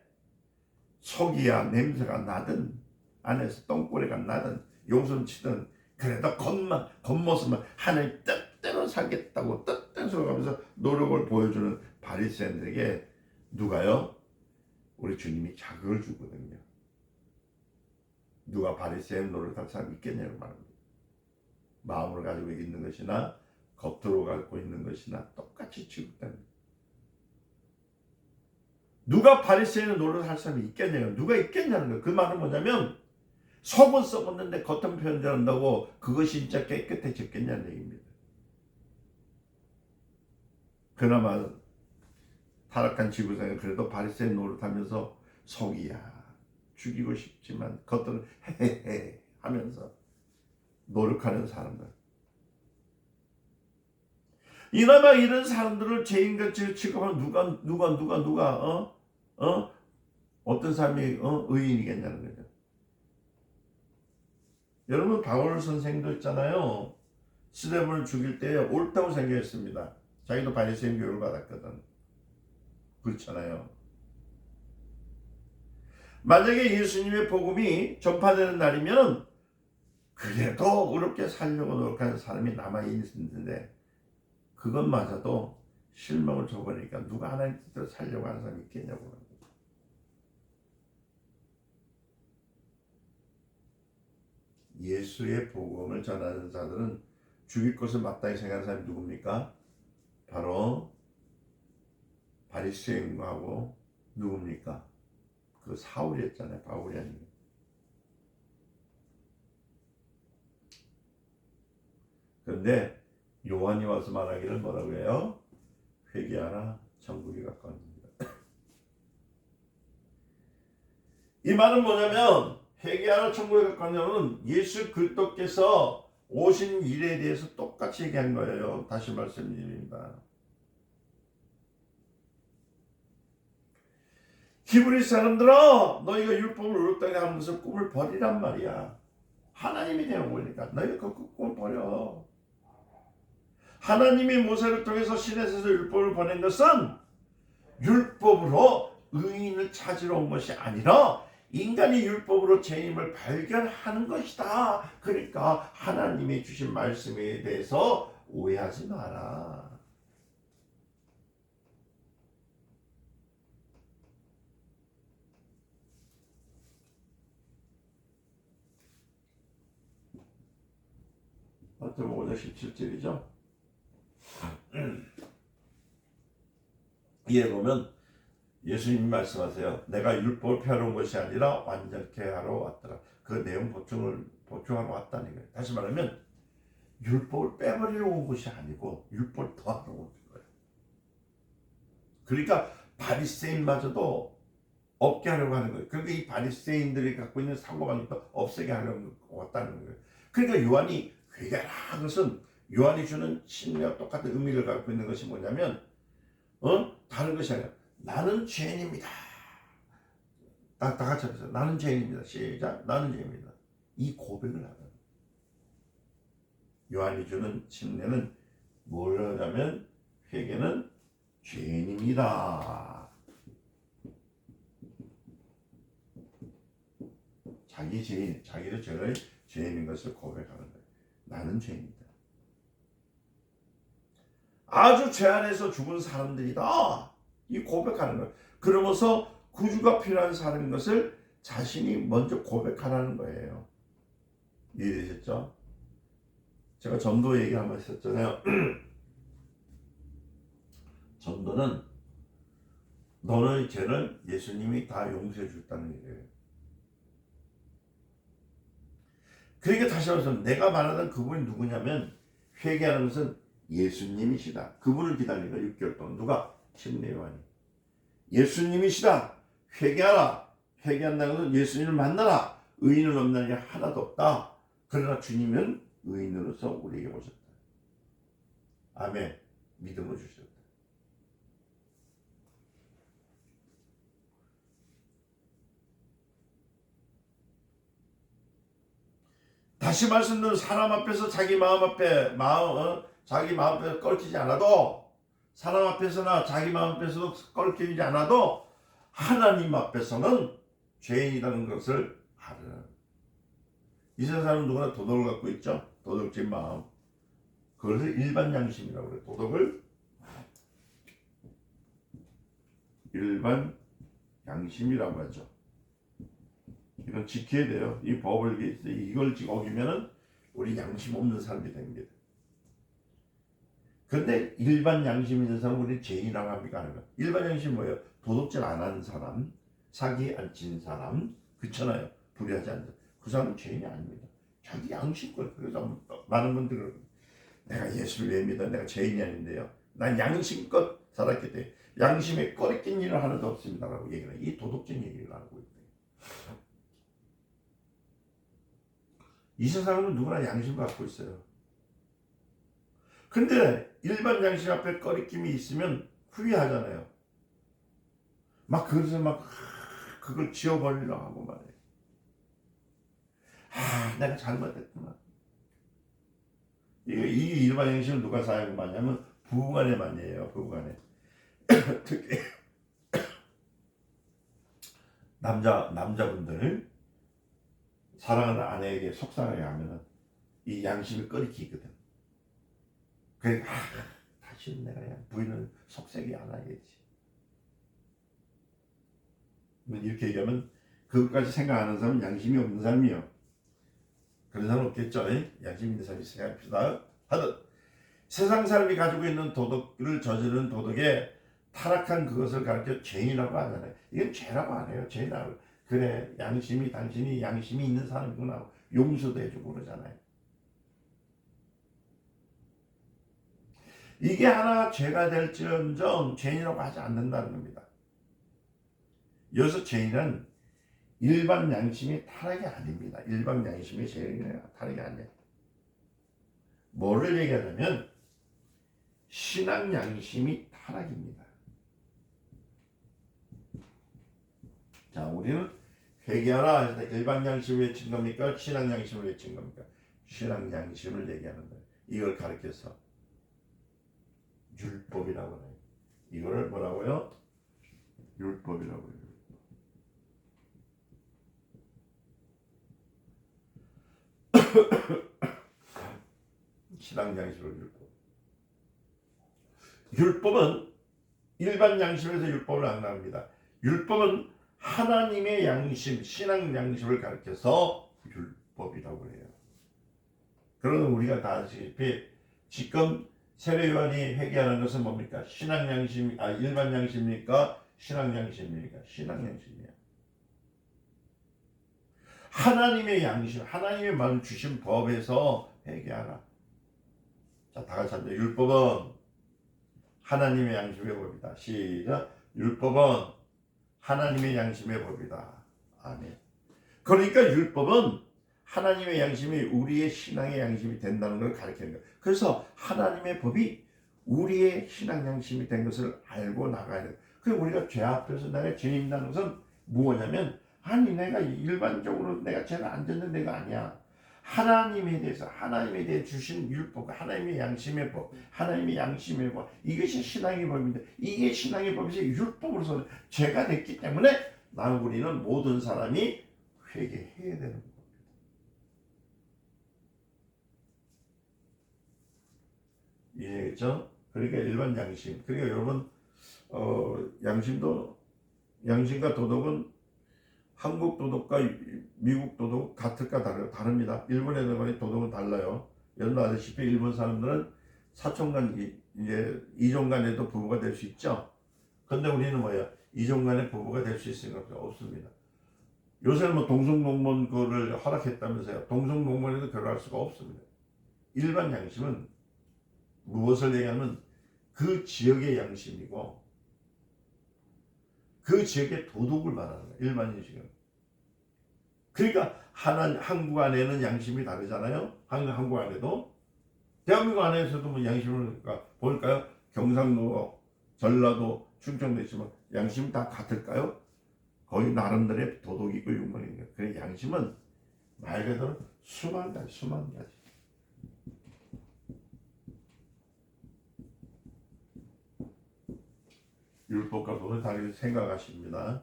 속이야 냄새가 나든 안에서 똥꼬리가 나든 용숨치든 그래도 겉모습만 하나님 뜻대로 살겠다고 뜻대로 살아가면서 노력을 보여주는 바리새인들에게 누가요? 우리 주님이 자극을 주거든요. 누가 바리새인 노릇할 사람 있겠냐고 말합니다. 마음을 가지고 있는 것이나 겉으로 갖고 있는 것이나 똑같이 취급됩니다. 누가 바리새인을 노릇할 사람이 있겠냐고. 누가 있겠냐는 거예요. 그 말은 뭐냐면 속은 썩었는데 겉은 표현된다고 그것이 진짜 깨끗해졌겠냐는 얘기입니다. 그나마 타락한 지구상에 그래도 바리새인 노릇하면서 속이야 죽이고 싶지만 겉으로 헤헤헤 하면서 노력하는 사람들. 이나마 이런 사람들을 죄인같이 취급하면 누가 어떤 사람이 의인이겠냐는 거죠. 여러분 바울 선생도 있잖아요. 스데반을 죽일 때 옳다고 생각했습니다. 자기도 바리새인 교육을 받았거든. 그렇잖아요. 만약에 예수님의 복음이 전파되는 날이면 그래도 어렵게 살려고 노력하는 사람이 남아있는데 그것마저도 실망을 줘버리니까 누가 하나님 뜻대로 살려고 하는 사람이 있겠냐고. 예수의 복음을 전하는 자들은 죽일 것을 마땅히 생각하는 사람이 누굽니까? 바로 바리새인하고 누굽니까? 그 사울이었잖아요. 바울이 아니고. 그런데 요한이 와서 말하기를 뭐라고 해요? 회개하라 천국이 가까웠습니다. 이 말은 뭐냐면 회개하라 천국이 가까웠냐면 예수 그리스도께서 오신 일에 대해서 똑같이 얘기한 거예요. 다시 말씀드립니다. 히브리 사람들아 너희가 율법을 어렵다게 하는 것을 꿈을 버리란 말이야. 하나님이 되어 보니까 너희가 그 꿈을 버려. 하나님이 모세를 통해서 시내에서 율법을 보낸 것은 율법으로 의인을 찾으러 온 것이 아니라 인간이 율법으로 죄임을 발견하는 것이다. 그러니까 하나님이 주신 말씀에 대해서 오해하지 마라. 마태복음 5장 17절이죠. 이에 보면 예수님이 말씀하세요. 내가 율법을 폐하러 온 것이 아니라 완전케 하러 왔더라. 그 내용 보충하러 왔다는 거예요. 다시 말하면 율법을 빼버리러 온 것이 아니고 율법을 더하러 온 거예요. 그러니까 바리새인마저도 없게 하려고 하는 거예요. 그러니까 이 바리새인들이 갖고 있는 사고방식도 없애게 하려고 왔다는 거예요. 그러니까 요한이 회개하라 것은 요한이 주는 신뢰와 똑같은 의미를 갖고 있는 것이 뭐냐면 다른 것이 아니라 나는 죄인입니다. 다 같이 합시다. 나는 죄인입니다. 시작. 나는 죄인입니다. 이 고백을 하는 요한이 주는 침례는 뭘 하냐면 회개는 죄인입니다. 자기를 죄인인 것을 고백하는 거예요. 나는 죄인이다. 아주 죄 안에서 죽은 사람들이다. 이 고백하는 거예요. 그러면서 구주가 필요한 사람인 것을 자신이 먼저 고백하라는 거예요. 이해되셨죠? 제가 전도 얘기 한번 했었잖아요. 전도는 너의 죄를 예수님이 다 용서해 줬다는 얘기예요. 그러니까 다시 말해서 내가 말하던 그분이 누구냐면 회개하는 것은 예수님이시다. 그분을 기다리니까 6개월 동안 누가? 침례 요한이. 예수님이시다. 회개하라. 회개한다는 것은 예수님을 만나라. 의인은 없나니 하나도 없다. 그러나 주님은 의인으로서 우리에게 오셨다. 아멘. 믿음을 주셨다. 다시 말씀드리면 사람 앞에서 자기 마음 앞에 자기 마음 앞에서 꺾이지 않아도 사람 앞에서나 자기 마음 앞에서도 꺾이지 않아도 하나님 앞에서는 죄인이라는 것을 알아요. 이 세상은 누구나 도덕을 갖고 있죠. 도덕적인 마음. 그것을 일반 양심이라고 그래요. 도덕을 일반 양심이라고 하죠. 이건 지켜야 돼요. 이 법을 이걸 어기면은 우리 양심 없는 사람이 됩니다. 그런데 일반 양심 있는 사람 우리 죄인이라고 합니까? 일반 양심 뭐예요? 도덕질 안 하는 사람, 사기 안 치는 사람, 그렇잖아요. 불의하지 않는 사람. 그 사람은 죄인이 아닙니다. 자기 양심껏. 그래서 많은 분들은 내가 예수를 왜 믿어? 내가 죄인이 아닌데요. 난 양심껏 살았기 때문에 양심에 꺼리낀 일은 하나도 없습니다라고 얘기를 해요. 이 도덕적인 얘기를 하고 있대요. 이 세상은 누구나 양심 갖고 있어요. 근데 일반 양심 앞에 꺼리낌이 있으면 후회하잖아요. 막 그래서 막 그걸 지워버리려고 하고 말해요. 내가 잘못했구나. 이 일반 양심을 누가 사용 많이 하면 부부간에 많이 해요. 부부간에. 특히 남자분들 사랑하는 아내에게 속상하게 하면은 이 양심이 꺼리키거든. 그러니까 다시는 내가 부인을 속색이 안 하겠지. 이렇게 얘기하면 그것까지 생각하는 사람은 양심이 없는 사람이요. 그런 사람 없겠죠. 양심 있는 사람이 생각합시다. 하듯 세상 사람이 가지고 있는 도덕을 저지르는 도덕에 타락한 그것을 가르쳐 죄인이라고 하잖아요. 이건 죄라고 안 해요. 죄라고. 그래 당신이 양심이 있는 사람이구나. 용서도 해주고 그러잖아요. 이게 하나 죄가 될지언정 죄인이라고 하지 않는다는 겁니다. 여기서 죄인은 일반 양심이 타락이 아닙니다. 일반 양심이 타락이 아니에요. 뭐를 얘기하냐면 신앙 양심이 타락입니다. 자, 우리는 회개하라. 일반 양심을 외친 겁니까? 신앙 양심을 외친 겁니까? 신앙 양심을 얘기하는 거예요. 이걸 가르쳐서 율법이라고 해요. 이거를 뭐라고요? 율법이라고 해요. 신앙 양심을 율법. 율법은 일반 양심에서 율법을 안 나옵니다. 율법은 하나님의 양심, 신앙 양심을 가르쳐서 율법이라고 해요. 그러면 우리가 다 아시다시피 지금 세례 요한이 회개하는 것은 뭡니까? 신앙 양심, 일반 양심입니까? 신앙 양심이니까 신앙 양심이야. 하나님의 양심, 하나님의 마음 주신 법에서 회개하라. 자, 다 같이 합니다. 율법은 하나님의 양심의 법이다. 시작. 율법은 하나님의 양심의 법이다. 아멘. 그러니까 율법은 하나님의 양심이 우리의 신앙의 양심이 된다는 걸 가르치는 거예요. 그래서 하나님의 법이 우리의 신앙 양심이 된 것을 알고 나가야 돼요. 그리고 우리가 죄 앞에서 내가 죄인이라는 것은 무엇냐면, 아니 내가 일반적으로 내가 죄를 안 짓는 데가 아니야. 하나님에 대해 주신 율법, 하나님의 양심의 법, 하나님의 양심의 법, 이것이 신앙의 법인데, 이게 신앙의 법에서 율법으로서 죄가 됐기 때문에 우리는 모든 사람이 회개해야 되는 거예요. 이해겠죠? 그러니까 일반 양심. 그러니까 여러분, 양심과 도덕은 한국 도덕과 미국 도덕 같을까 다릅니다. 일본의 도덕은 달라요. 여러분 아시다시피 일본 사람들은 사촌간, 이제 이종간에도 부부가 될 수 있죠. 근데 우리는 뭐야? 이종간에 부부가 될 수 있을까? 없습니다. 요새는 뭐 동성동본 그거를 허락했다면서요. 동성동본에도 결혼할 수가 없습니다. 일반 양심은 무엇을 얘기하면 그 지역의 양심이고 그 지역의 도덕을 말하는 거예요. 일반인식은. 그러니까 한국 안에는 양심이 다르잖아요. 한국 안에도. 대한민국 안에서도 뭐 양심을 볼까요? 경상도, 전라도, 충청도 있지만 양심이 다 같을까요? 거의 나름대로의 도덕이 있고 윤물이 있는 거예요. 그래서 양심은 말 그대로 수만 가지. 율법과 도덕을 다르게 생각하십니다.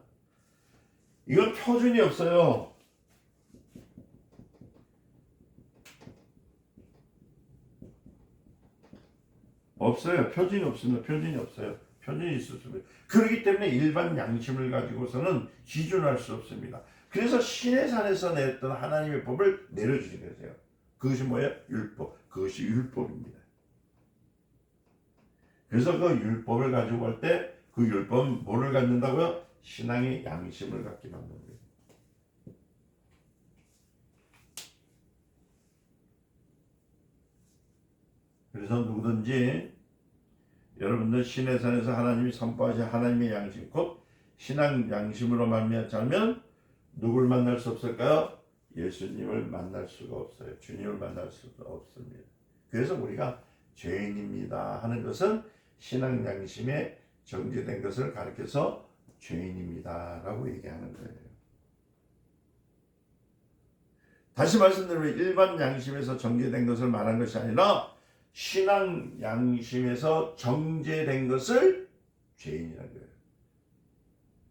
이건 표준이 없어요. 표준이 없습니다. 표준이 있을 수 없어요. 그렇기 때문에 일반 양심을 가지고서는 기준할 수 없습니다. 그래서 신의 산에서 내렸던 하나님의 법을 내려주신 거예요. 그것이 뭐예요? 율법. 그것이 율법입니다. 그래서 그 율법을 가지고 할 때 그 율법은 뭐를 갖는다고요? 신앙의 양심을 갖게 만드는 거예요. 그래서 누구든지 여러분들 신의 산에서 하나님이 선포하신 하나님의 양심, 곧 신앙 양심으로 말미암자면 누굴 만날 수 없을까요? 예수님을 만날 수가 없어요. 주님을 만날 수가 없습니다. 그래서 우리가 죄인입니다 하는 것은 신앙 양심에 정죄된 것을 가리켜서 죄인입니다 라고 얘기하는 거예요. 다시 말씀드리면 일반 양심에서 정죄된 것을 말한 것이 아니라 신앙 양심에서 정죄된 것을 죄인이라는 거예요.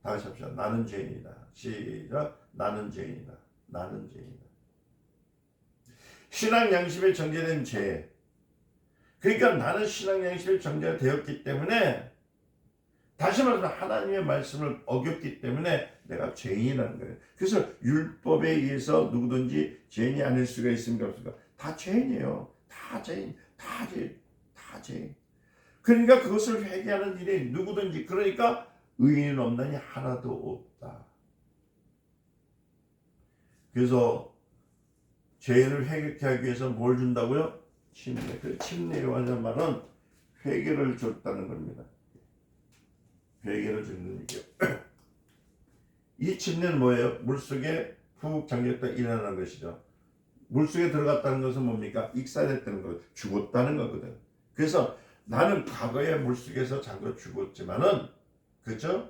다시 합시다. 나는 죄인이다. 시작. 나는 죄인이다. 신앙 양심에 정죄된 죄. 그러니까 나는 신앙 양심에 정죄가 되었기 때문에, 다시 말해서 하나님의 말씀을 어겼기 때문에 내가 죄인이라는 거예요. 그래서 율법에 의해서 누구든지 죄인이 아닐 수가 있습니까? 없습니까? 다 죄인이에요. 다 죄인. 그러니까 그것을 회개하는 일이 누구든지, 그러니까 의인은 없나니 하나도 없다. 그래서 죄인을 회개케 하기 위해서 뭘 준다고요? 침례. 그 침례라고 하는 말은 회개를 줬다는 겁니다. 회개를 주는 얘기예요. 이 침례는 뭐예요? 물속에 푹 잠겼다 일어나는 것이죠. 물속에 들어갔다는 것은 뭡니까? 익사됐다는 거, 죽었다는 거거든. 그래서 나는 과거에 물속에서 잠겨 죽었지만은, 그죠?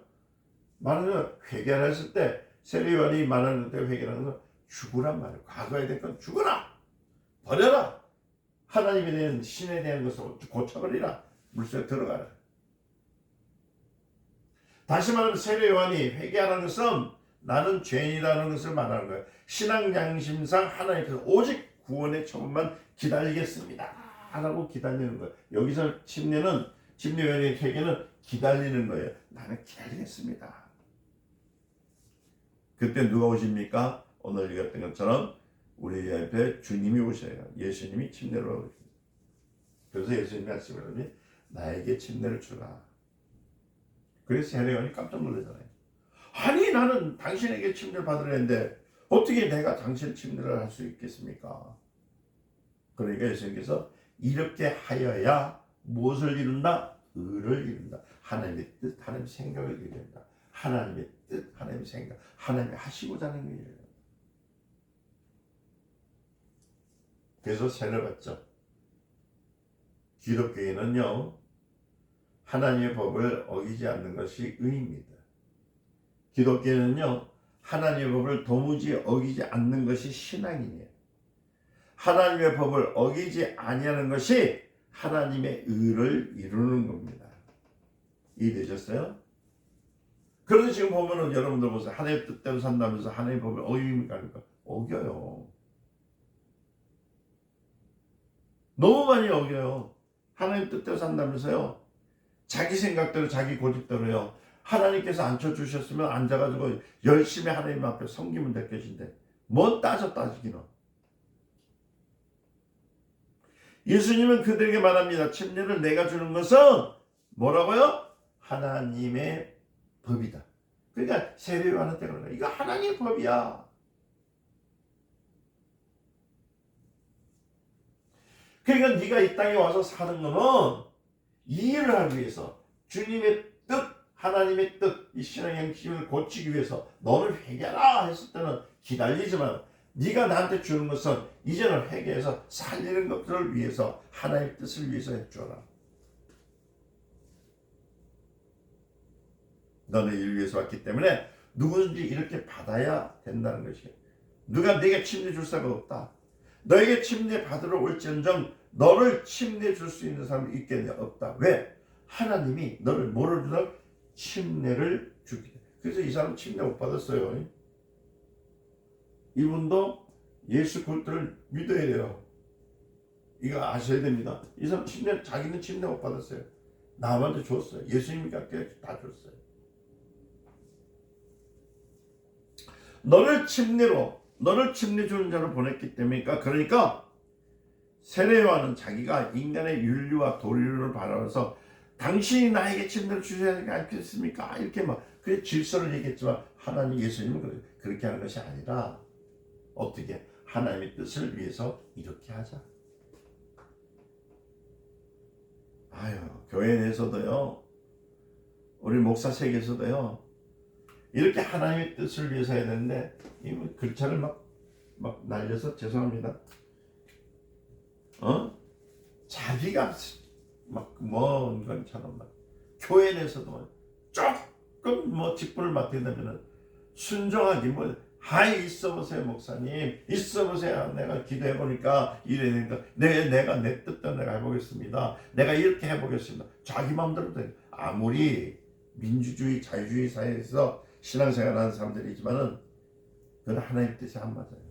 말하는 회개를 했을 때, 세례요한이 말하는 때 회개라는 건 죽으란 말이에요. 과거에 된 건 죽어라! 버려라! 하나님에 대한, 신에 대한 것을 고쳐버리라! 물속에 들어가라. 다시 말하면 세례요한이 회개하는 것은 나는 죄인이라는 것을 말하는 거예요. 신앙 양심상 하나님께서 오직 구원의 처분만 기다리겠습니다 라고 기다리는 거예요. 여기서 침례요한의 회개는 기다리는 거예요. 나는 기다리겠습니다. 그때 누가 오십니까? 오늘 읽었던 것처럼 우리 옆에 주님이 오셔요. 예수님이 침례로 오십니다. 그래서 예수님이 말씀을 하니 나에게 침례를 주라. 그래서 세례요한이 깜짝 놀라잖아요. 아니 나는 당신에게 침례를 받으려 했는데 어떻게 내가 당신 침례를 할 수 있겠습니까? 그러니까 예수님께서 이렇게 하여야 무엇을 이룬다? 의를 이룬다. 하나님의 뜻, 하나님의 생각을 이룬다. 하나님의 뜻, 하나님의 생각, 하나님이 하시고자 하는 일이에요. 그래서 세례를 받죠. 기독교인은요, 하나님의 법을 어기지 않는 것이 의입니다. 기독교인은요, 하나님의 법을 도무지 어기지 않는 것이 신앙이에요. 하나님의 법을 어기지 아니하는 것이 하나님의 의를 이루는 겁니다. 이해되셨어요? 그런데 지금 보면은 여러분들 보세요. 하나님의 뜻대로 산다면서 하나님의 법을 어깁니까? 어겨요. 너무 많이 어겨요. 하나님 뜻대로 산다면서요. 자기 생각대로 자기 고집대로요. 하나님께서 앉혀주셨으면 앉아가지고 열심히 하나님 앞에 섬기면 될 것인데 뭔 따지기는. 예수님은 그들에게 말합니다. 침례를 내가 주는 것은 뭐라고요? 하나님의 법이다. 그러니까 세례요한은 때 그런 거야. 이거 하나님의 법이야. 그러니까 네가 이 땅에 와서 사는 거는 이 일을 하기 위해서 주님의 뜻, 하나님의 뜻, 이 신앙의 행심을 고치기 위해서 너를 회개하라 했을 때는 기다리지만 네가 나한테 주는 것은 이제는 회개해서 살리는 것들을 위해서 하나님의 뜻을 위해서 해줘라. 너는 이를 위해서 왔기 때문에 누구든지 이렇게 받아야 된다는 것이에요. 누가 내게 침례 줄 사람이 없다. 너에게 침례 받으러 올지언정 너를 침례 줄 수 있는 사람이 있겠냐? 없다. 왜? 하나님이 너를 뭐를 주나? 침례를 주기 때문에. 그래서 이 사람 침례 못 받았어요. 이분도 예수 그리스도를 믿어야 돼요. 이거 아셔야 됩니다. 이 사람 침례, 자기는 침례 못 받았어요. 남한테 줬어요. 예수님이 갖게 다 줬어요. 너를 침례 주는 자로 보냈기 때문이니까. 그러니까 세례요한은 자기가 인간의 윤리와 도리를 바라면서 당신이 나에게 침례를 주셔야 하지 않겠습니까? 이렇게 막 그 질서를 얘기했지만 하나님 예수님은 그렇게 하는 것이 아니라 어떻게 하나님의 뜻을 위해서 이렇게 하자. 아유, 교회 내에서도요, 우리 목사 세계에서도요, 이렇게 하나님의 뜻을 위해서 해야 되는데 이 글자를 막 날려서 죄송합니다. 자기가 막 뭔 것처럼 막 교회 내에서도 조금 직분을 맡게 되면은 순종하기 하이 있어 보세요 목사님, 있어 보세요. 내가 기도해 보니까 이래 되니까 내가 내 뜻대로 내가 해보겠습니다. 내가 이렇게 해보겠습니다. 자기 마음대로 돼. 아무리 민주주의 자유주의 사회에서 신앙생활하는 사람들이지만은 그건 하나님 뜻이 안 맞아요.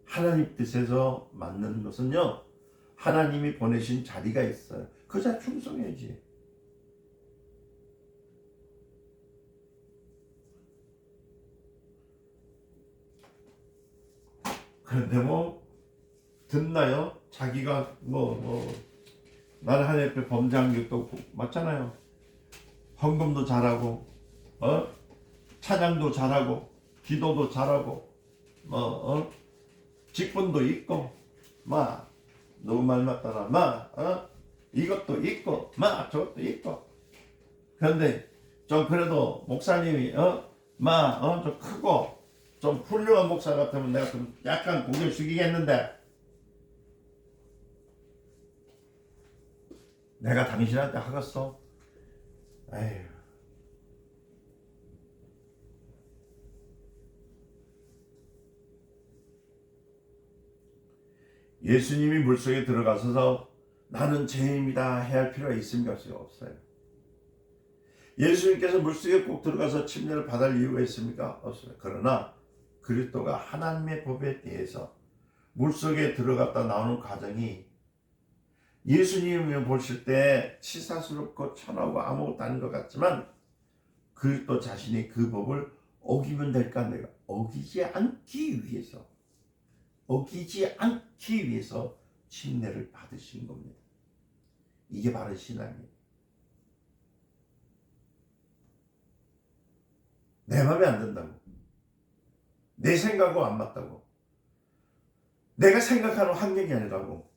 하나님 뜻에서 맞는 것은요, 하나님이 보내신 자리가 있어요. 그 자리 충성해야지. 그런데 듣나요? 자기가 나는 하나님 앞에 범죄한 것도 없고 맞잖아요. 헌금도 잘하고 찬양도 잘하고 기도도 잘하고 직분도 있고 너무 말 맞더라. 이것도 있고 저것도 있고. 그런데 좀 그래도 목사님이 좀 크고 좀 훌륭한 목사 같으면 내가 좀 약간 고개를 숙이겠는데, 내가 당신한테 하겠어? 에휴. 예수님이 물속에 들어가셔서 나는 죄인입니다 해야 할 필요가 있습니까? 없어요. 예수님께서 물속에 꼭 들어가서 침례를 받을 이유가 있습니까? 없어요. 그러나 그리스도가 하나님의 법에 대해서 물속에 들어갔다 나오는 과정이 예수님을 보실 때 치사스럽고 천하고 아무것도 아닌 것 같지만 그리스도 자신이 그 법을 어기면 될까? 내가 어기지 않기 위해서 침례를 받으신 겁니다. 이게 바로 신앙이에요. 내 맘에 안 든다고. 내 생각하고 안 맞다고. 내가 생각하는 환경이 아니라고.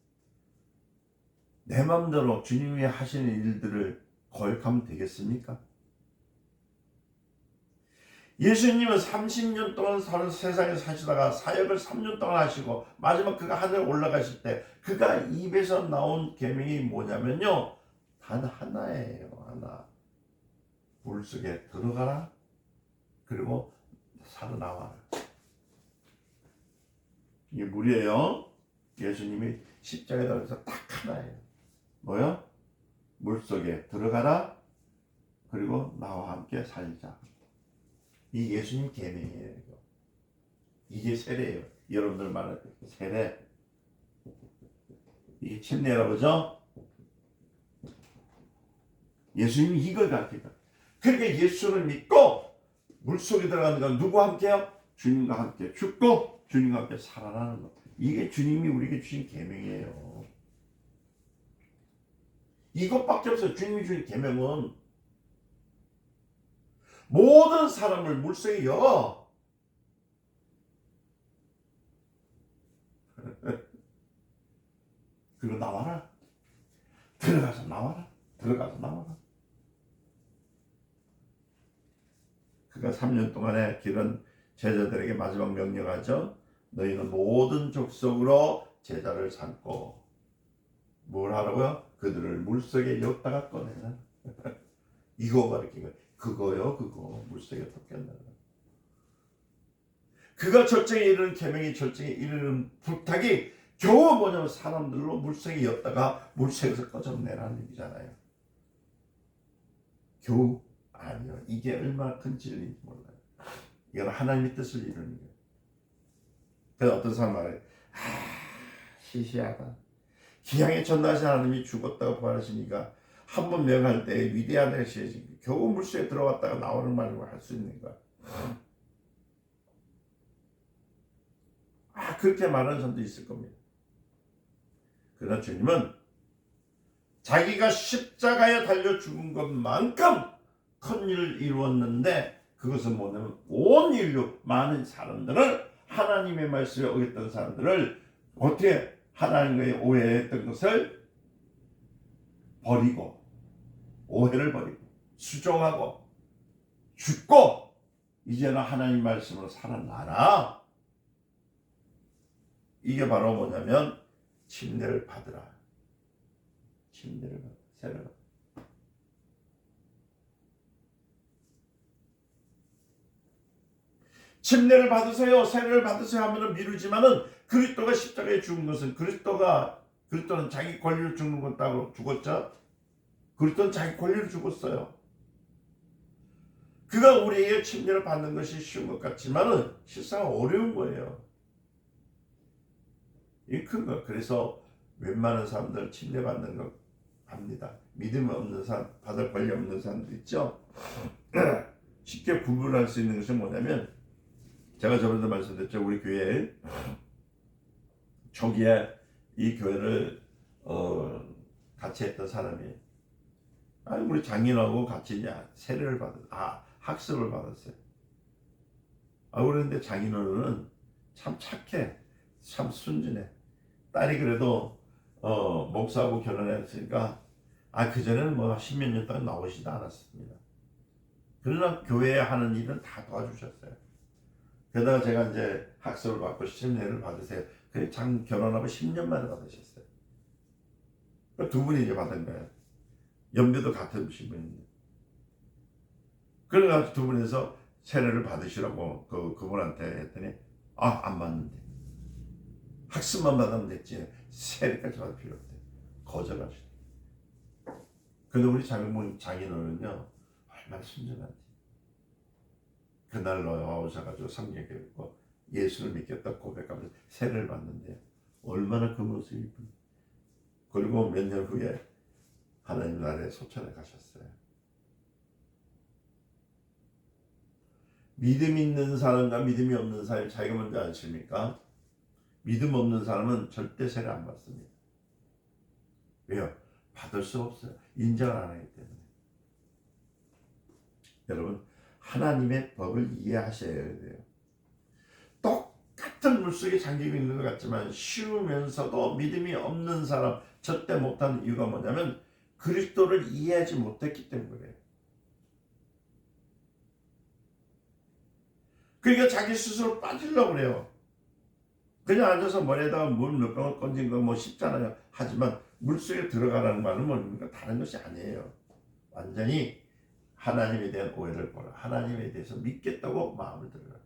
내 맘대로 주님이 하시는 일들을 거역하면 되겠습니까? 예수님은 30년 동안 세상에 사시다가 사역을 3년 동안 하시고 마지막 그가 하늘에 올라가실 때 그가 입에서 나온 계명이 뭐냐면요. 단 하나예요. 하나. 물속에 들어가라. 그리고 살아나와라. 이게 물이에요. 예수님이 십자가에 달려서 딱 하나예요. 뭐요? 물속에 들어가라. 그리고 나와 함께 살자. 이 예수님 계명이에요. 이게 세례예요. 여러분들 말하는 세례. 이게 침례라고 그러죠? 예수님이 이걸 가르쳐요. 그러니까 예수를 믿고 물속에 들어가는 건 누구와 함께요? 주님과 함께 죽고 주님과 함께 살아나는 것. 이게 주님이 우리에게 주신 계명이에요. 이것밖에 없어요. 주님이 주신 계명은 모든 사람을 물속에 넣어. 그리고 나와라. 들어가서 나와라. 들어가서 나와라. 그가 3년 동안의 길은 제자들에게 마지막 명령하죠. 너희는 모든 족속으로 제자를 삼고 뭘 하라고요? 그들을 물속에 엿다가 꺼내라. 이거 가르친 거예요. 그거요, 그거. 물속에 덮겠나. 그가 절정에 이르는 계명이 절정에 이르는 부탁이 겨우 뭐냐면 사람들로 물속에 엿다가 물속에서 꺼져내라는 얘기잖아요. 겨우 아니요. 이게 얼마나 큰 진리인지 몰라요. 이건 하나님의 뜻을 이루는 거예요. 그래서 어떤 사람 말해요. 시시하다. 기양에 전도하신 하나님이 죽었다고 부활하시니까 한 번 명할 때 위대한 것이 겨우 물속에 들어갔다가 나오는 말로 할 수 있는가. 그렇게 말하는 사람도 있을 겁니다. 그러나 주님은 자기가 십자가에 달려 죽은 것만큼 큰 일을 이루었는데 그것은 뭐냐면 온 인류 많은 사람들을 하나님의 말씀에 어겼던 사람들을 어떻게 하나님과의 오해했던 것을 버리고 오해를 버리고 수정하고 죽고 이제는 하나님 말씀으로 살아나라. 이게 바로 뭐냐면 침례를 받으라. 침례를 받으라. 세례를 받으라. 침례를 받으세요. 세례를 받으세요 하면은 미루지만은 그리스도가 십자가에 죽은 것은 그리스도는 자기 권리를 죽는 것다고 죽었죠. 그리스도는 자기 권리를 죽었어요. 그가 우리에게 침례를 받는 것이 쉬운 것 같지만은 실상 어려운 거예요. 이 큰 거. 그래서 웬만한 사람들 침례 받는 거 합니다. 믿음 없는 사람, 받을 권리 없는 사람들 있죠. 쉽게 구분할 수 있는 것은 뭐냐면 제가 저번에도 말씀드렸죠. 우리 교회에 초기에 이 교회를 같이 했던 사람이 우리 장인하고 같이 세례를 학습을 받았어요. 그런데 장인어른은 참 착해. 참 순진해. 딸이 그래도 목사하고 결혼했으니까 그전에는 뭐 십몇 년 동안 나오시도 않았습니다. 그러나 교회에 하는 일은 다 도와주셨어요. 게다가 제가 이제 학습을 받고 침례를 받으세요. 그래 결혼하고 10년 만에 받으셨어요. 두 분이 이제 받은 거예요. 연배도 같은 분인데. 그래가지고 두 분이서 세례를 받으시라고 그분한테 했더니 안 받는데. 학습만 받으면 됐지 세례까지 받을 필요 없대. 거절하시대. 근데 우리 장인어른은요 얼마나 순진한지. 그날 오셔가지고 성경 읽고 예수를 믿겠다 고백하면서 세례를 받는데 얼마나 그 모습이 이쁜지. 그리고 몇 년 후에 하나님 나라에 소천에 가셨어요. 믿음 있는 사람과 믿음이 없는 사람이 차이가 뭔지 아십니까? 믿음 없는 사람은 절대 세례 안 받습니다. 왜요? 받을 수 없어요. 인정을 안 하기 때문에. 여러분, 하나님의 법을 이해하셔야 돼요. 똑같은 물속에 잠기고 있는 것 같지만 쉬우면서도 믿음이 없는 사람, 절대 못하는 이유가 뭐냐면 그리스도를 이해하지 못했기 때문에. 그러니까 자기 스스로 빠지려고 그래요. 그냥 앉아서 머리에다가 물 몇 병을 건진 거 뭐 쉽잖아요. 하지만 물속에 들어가라는 말은 뭡니까? 다른 것이 아니에요. 완전히 하나님에 대한 오해를 버려. 하나님에 대해서 믿겠다고 마음을 들어요.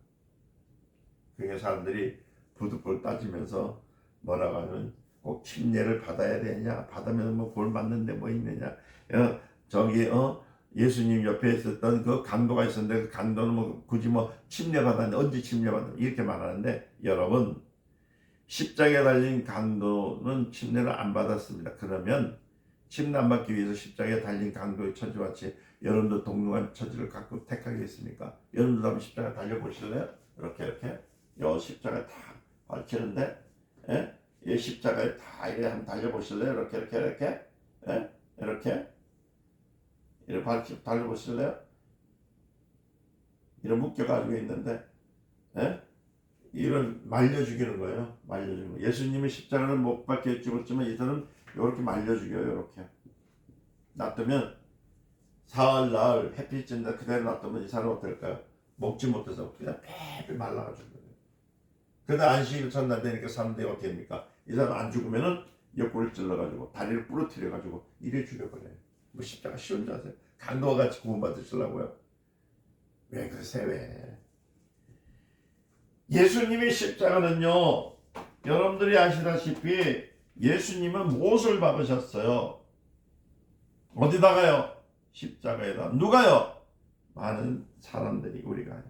그러니까 사람들이 부득불 따지면서 뭐라고 하면 꼭 침례를 받아야 되냐? 받으면 뭐 벌 받는데 뭐 있느냐? 저기 예수님 옆에 있었던 그 강도가 있었는데 그 강도는 뭐 굳이 뭐 침례 받았는데 언제 침례 받았는데 이렇게 말하는데, 여러분, 십자가에 달린 강도는 침례를 안 받았습니다. 그러면 침례 안 받기 위해서 십자가에 달린 강도의 처지와 같이 여러분도 동등한 처지를 갖고 택하겠습니까? 여러분도 한번 십자가 달려보실래요? 이렇게 요 십자가 다 밝히는데, 이 십자가에 다 이렇게 한번 달려보실래요? 이렇게 달려보실래요? 이런 묶여가지고 있는데, 이런 말려 죽이는 거예요. 말려 죽이는 거. 예수님이 십자가를 못 박혀 죽었지만 이들은 이렇게 말려 죽여요. 이렇게 놔두면 사흘 나흘 햇빛 쬐는데 그대로 놔두면 이 사람은 어떨까요? 먹지 못해서 그냥 폐폐 말라가지고. 그러다 안식일 첫날 되니까 사람들이 어떻게 합니까? 이 사람 안 죽으면은 옆구리를 찔러가지고 다리를 부러뜨려가지고 이래 죽여버려요. 뭐 십자가 쉬운 줄 아세요? 강도와 같이 구원받으시려고요? 왜 그러세요? 왜? 예수님의 십자가는요, 여러분들이 아시다시피 예수님은 못을 박으셨어요. 어디다가요? 십자가에다. 누가요? 많은 사람들이, 우리가요.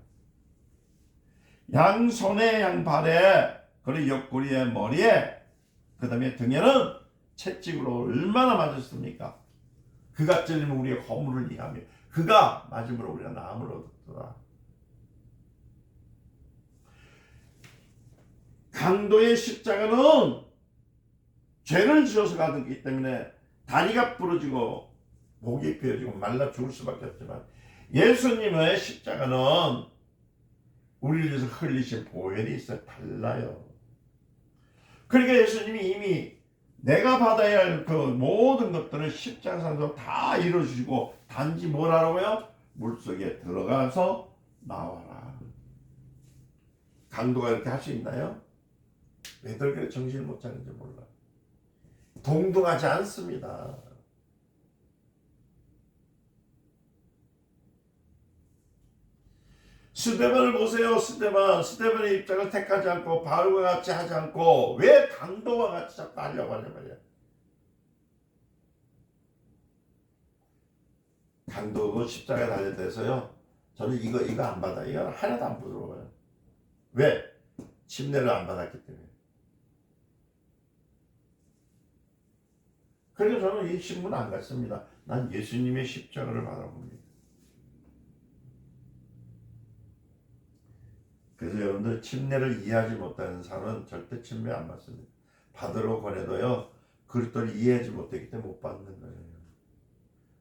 양손에 양발에, 그리고 옆구리에 머리에, 그 다음에 등에는 채찍으로 얼마나 맞았습니까? 그가 찔리면 우리의 허물을 이해하며 그가 맞음으로 우리가 나음을 얻었더라. 강도의 십자가는 죄를 지어서 가기 때문에 다리가 부러지고 목이 베어지고 말라 죽을 수밖에 없지만, 예수님의 십자가는 우리를 위해서 흘리신 보혈이 있어 달라요. 그러니까 예수님이 이미 내가 받아야 할 그 모든 것들을 십자가상으로 다 이루어주시고, 단지 뭐라고요? 물속에 들어가서 나와라. 강도가 이렇게 할 수 있나요? 왜들 그렇게 정신을 못 차리는지 몰라. 동등하지 않습니다. 스데반을 보세요. 스데반의 입장을 택하지 않고 바울과 같이 하지 않고 왜 강도와 같이 자꾸 하려고 하냐 말이야. 강도 십자가에 달려대서요, 저는 이거 안 받아. 이거 하나도 안 부러워요. 왜? 침례를 안 받았기 때문에. 그래서 저는 이 신문 안 갔습니다. 난 예수님의 십자가를 바라봅니다. 그래서 여러분들, 침례를 이해하지 못하는 사람은 절대 침례 안 받습니다. 받으러 권해도요, 그리스도를 이해하지 못했기 때문에 못 받는 거예요.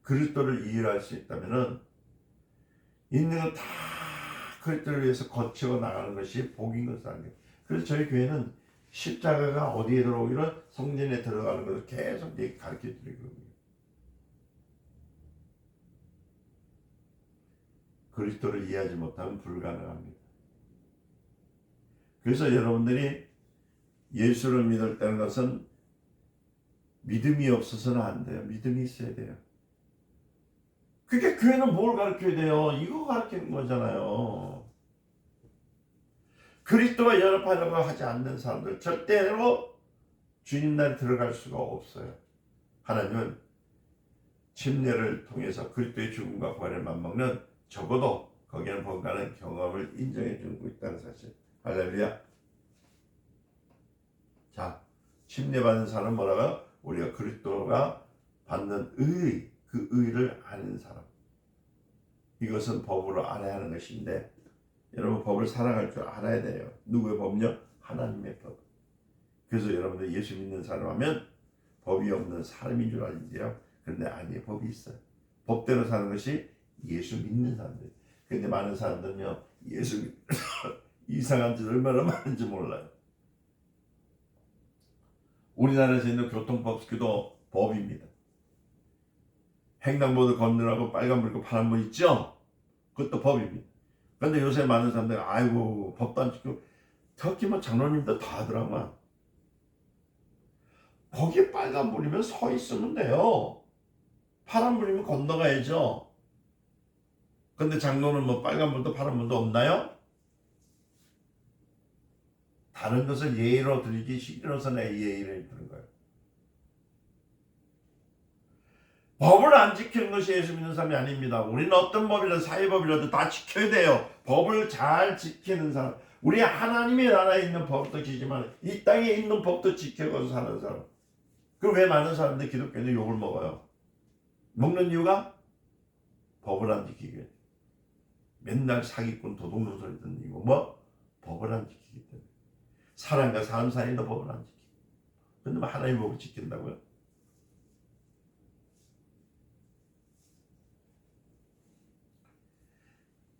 그리스도를 이해할 수 있다면은 있는 건 다 그리스도를 위해서 거치고 나가는 것이 복인 것을 알게. 그래서 저희 교회는 십자가가 어디에 들어오기를 성전에 들어가는 것을 계속 가르쳐 드리고 있습니다. 그리스도를 이해하지 못하면 불가능합니다. 그래서 여러분들이 예수를 믿을 때는 것은 믿음이 없어서는 안 돼요. 믿음이 있어야 돼요. 그러니까 교회는 뭘 가르쳐야 돼요? 이거 가르치는 거잖아요. 그리스도와 연합하려고 하지 않는 사람들 절대로 주님 나라에 들어갈 수가 없어요. 하나님은 침례를 통해서 그리스도의 죽음과 부활을 맞먹는, 적어도 거기에는 뭔가는 경험을 인정해 주고 있다는 사실. 할렐루야. 자, 침례 받는 사람은 뭐라고요? 우리가 그리스도가 받는 의, 그 의를 아는 사람. 이것은 법으로 알아야 하는 것인데, 여러분, 법을 사랑할 줄 알아야 돼요. 누구의 법요? 하나님의 법. 그래서 여러분들 예수 믿는 사람 하면 법이 없는 사람인 줄 알지요. 그런데 아니에요. 법이 있어요. 법대로 사는 것이 예수 믿는 사람들. 근데 많은 사람들은요, 예수 이상한 짓 얼마나 많은지 몰라요. 우리나라에서 있는 교통법규도 법입니다. 횡단보도 건너라고 빨간불 있고 파란불 있죠? 그것도 법입니다. 근데 요새 많은 사람들이 아이고 법도 안 지키고, 특히 뭐 장로님도 다 하더라고요. 거기에 빨간불이면 서 있으면 돼요. 파란불이면 건너가야죠. 근데 장로는 뭐 빨간불도 파란불도 없나요? 다른 것을 예의로 드리기 싫어서는 예의를 드는 거예요. 법을 안 지키는 것이 예수 믿는 사람이 아닙니다. 우리는 어떤 법이라도 사회법이라도 다 지켜야 돼요. 법을 잘 지키는 사람. 우리 하나님의 나라에 있는 법도 지키지만 이 땅에 있는 법도 지켜가서 사는 사람. 그 왜 많은 사람들이 기독교는 욕을 먹어요? 먹는 이유가 법을 안 지키게. 맨날 사기꾼 도둑놈 소리 듣는 이유. 뭐? 법을 안 지키기 때문에. 사람과 사람 사이에도 법을 안 지키고. 근데 뭐 하나님의 법을 지킨다고요?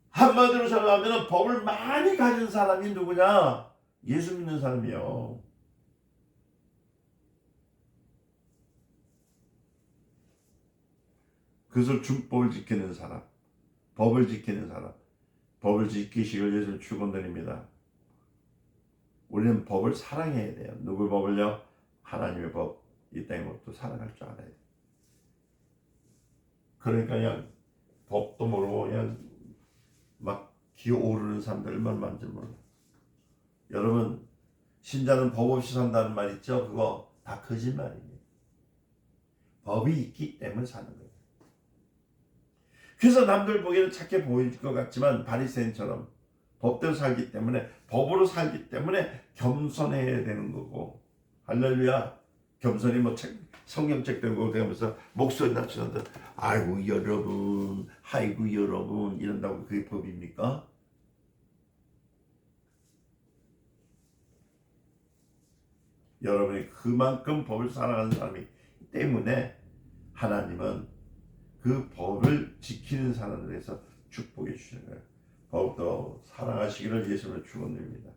한마디로 설명하면 법을 많이 가진 사람이 누구냐? 예수 믿는 사람이요. 그래서 준법을 지키는 사람, 법을 지키는 사람, 법을 지키시길 예수를 축원드립니다. 우리는 법을 사랑해야 돼요. 누구 법을요? 하나님의 법, 이 땅의 법도 사랑할 줄 알아야 돼요. 그러니까 그냥 법도 모르고 그냥 막 기어오르는 사람들 얼마나 많은지 몰라. 여러분, 신자는 법 없이 산다는 말 있죠? 그거 다 거짓말이에요. 법이 있기 때문에 사는 거예요. 그래서 남들 보기에는 착해 보일 것 같지만 바리새인처럼 법대로 살기 때문에, 법으로 살기 때문에 겸손해야 되는 거고. 할렐루야. 겸손이 뭐 성경책 들고 그러면서 목소리 낮추는데 아이고 여러분, 아이고 여러분 이런다고 그게 법입니까? 여러분이 그만큼 법을 사랑하는 사람이기 때문에 하나님은 그 법을 지키는 사람들에 대해서 축복해 주시는 거예요. 더욱더 사랑하시기를 예수님을 축원드립니다.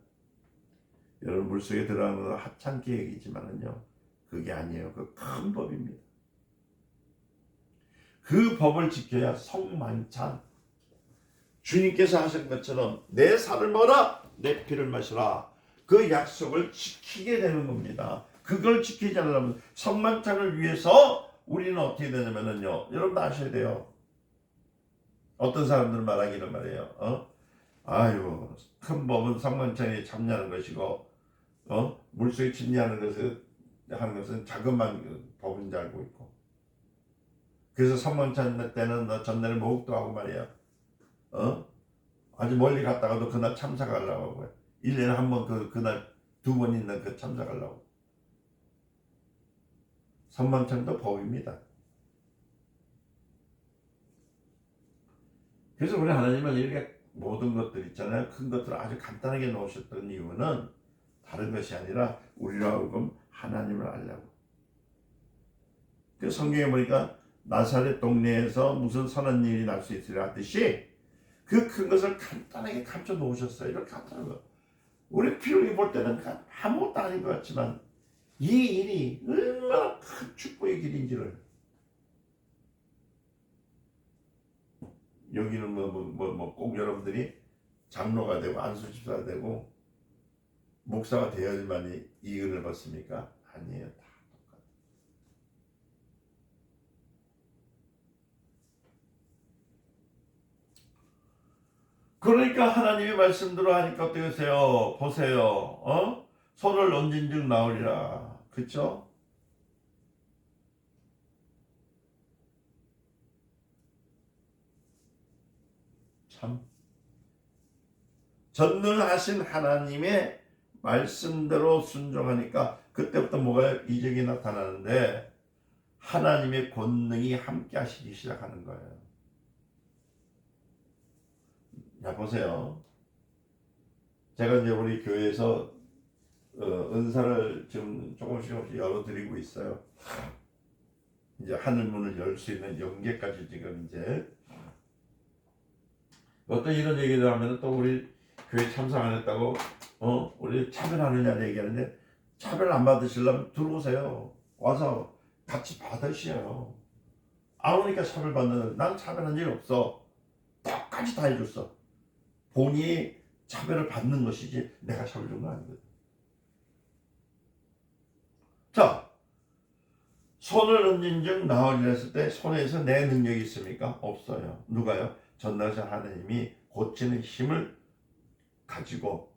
여러분, 물속에 들어가는 건 하찮게 얘기지만은요, 그게 아니에요. 그 큰 법입니다. 그 법을 지켜야 성만찬. 주님께서 하신 것처럼 내 살을 먹어라, 내 피를 마시라. 그 약속을 지키게 되는 겁니다. 그걸 지키지 않으려면 성만찬을 위해서 우리는 어떻게 되냐면요, 여러분 아셔야 돼요. 어떤 사람들은 말하기를 말해요. 아유, 큰 법은 성만찬에 참여하는 것이고, 물속에 침례하는 것을 하는 것은 자그마한 법인 줄 알고 있고. 그래서 성만찬 때는 너 전날에 목욕도 하고 말이야. 아주 멀리 갔다가도 그날 참석하려고 하고요. 1년에 한 번 그날 2번 있는 그 참석하려고. 성만찬도 법입니다. 그래서 우리 하나님은 이렇게 모든 것들 있잖아요. 큰 것들을 아주 간단하게 놓으셨던 이유는 다른 것이 아니라 우리로 하여금 하나님을 알려고. 그 성경에 보니까 나사렛 동네에서 무슨 선한 일이 날 수 있으려 하듯이 그 큰 것을 간단하게 감춰 놓으셨어요. 이렇게 간단한 거. 우리 필요히 볼 때는 아무것도 아닌 것 같지만 이 일이 얼마나 큰 축복의 길인지를. 여기는 꼭 여러분들이 장로가 되고 안수집사가 되고 목사가 되어야만이 이 은혜를 받습니까? 아니에요. 다 똑같아요. 그러니까 하나님의 말씀대로 하니까 어떠세요? 보세요. 손을 얹은 즉 나으리라. 그쵸? 참 전능하신 하나님의 말씀대로 순종하니까 그때부터 뭐가 이적이 나타나는데 하나님의 권능이 함께 하시기 시작하는 거예요. 자, 보세요. 제가 이제 우리 교회에서 은사를 지금 조금씩 열어드리고 있어요. 이제 하늘문을 열 수 있는 영계까지 지금 이제 어떤 이런 얘기를 하면 또 우리 교회 참석 안 했다고 우리 차별하느냐 얘기하는데, 차별 안 받으시려면 들어오세요. 와서 같이 받으셔요. 안 오니까 차별받는, 난 차별한 일 없어. 똑같이 다 해줬어. 본인이 차별을 받는 것이지 내가 차별 준 거 아니거든. 자, 손을 얹은 즉 나으리라 했을 때 손에서 내 능력이 있습니까? 없어요. 누가요? 전능하신 하나님이 고치는 힘을 가지고,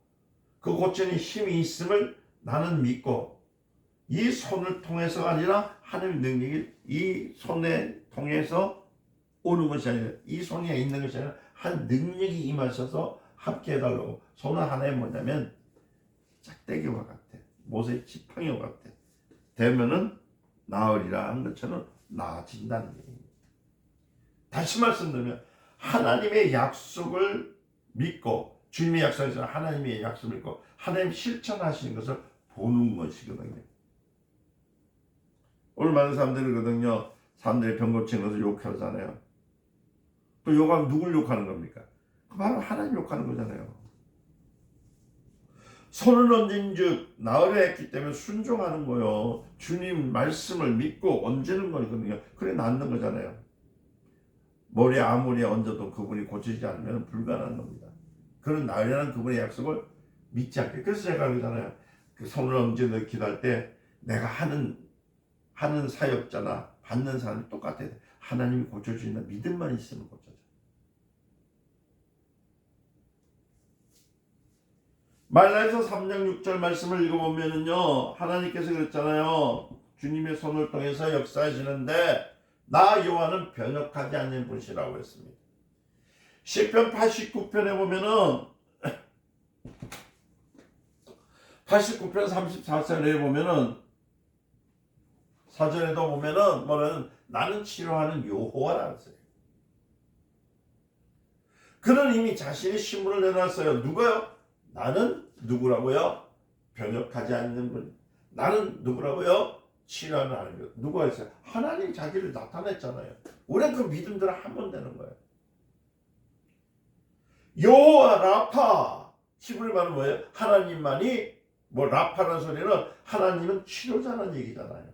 그 고치는 힘이 있음을 나는 믿고, 이 손을 통해서가 아니라 하나님의 능력이 이 손에 통해서 오는 것이 아니라, 이 손에 있는 것이 아니라 한 능력이 임하셔서 함께 해달라고. 손은 하나의 뭐냐면 짝대기와 같아. 못의 지팡이와 같아. 되면은 나으리라 한 것처럼 나아진다는 얘기입니다. 다시 말씀드리면 하나님의 약속을 믿고, 주님의 약속에서 하나님의 약속을 믿고 하나님 실천하시는 것을 보는 것이거든요. 오늘 많은 사람들이거든요. 사람들이 병 고치는 것을 욕하잖아요. 또 욕하면 누굴 욕하는 겁니까? 바로 하나님 욕하는 거잖아요. 손을 얹은 즉 나으려 했기 때문에 순종하는 거요. 주님 말씀을 믿고 얹는 거거든요. 그래 낫는 거잖아요. 머리에 아무리 얹어도 그분이 고치지 않으면 불가능한 겁니다. 그런 나으려는 그분의 약속을 믿지 않게. 그래서 제가 그러잖아요. 그 손을 얹어 기도할 때 내가 하는 사역자나 받는 사람이 똑같아요. 하나님이 고쳐주신다 믿음만 있으면 고쳐져. 말라기서 3장 6절 말씀을 읽어보면은요, 하나님께서 그랬잖아요. 주님의 손을 통해서 역사하시는데 나 여호와는 변혁하지 않는 분이라고 했습니다. 시편 89편에 보면은 89편 34절에 보면은 4절에도 보면은 뭐는 나는 치료하는 여호와라고 했어요. 그는 이미 자신의 신분을 내놨어요. 누가요? 나는 누구라고요? 변혁하지 않는 분. 나는 누구라고요? 치료하는 하나님. 누가 했어요? 하나님 자기를 나타냈잖아요. 우리는 그 믿음대로 하면 되는 거예요. 여호와 라파. 히브리 말은 뭐예요? 하나님만이, 뭐 라파라는 소리는 하나님은 치료자라는 얘기잖아요.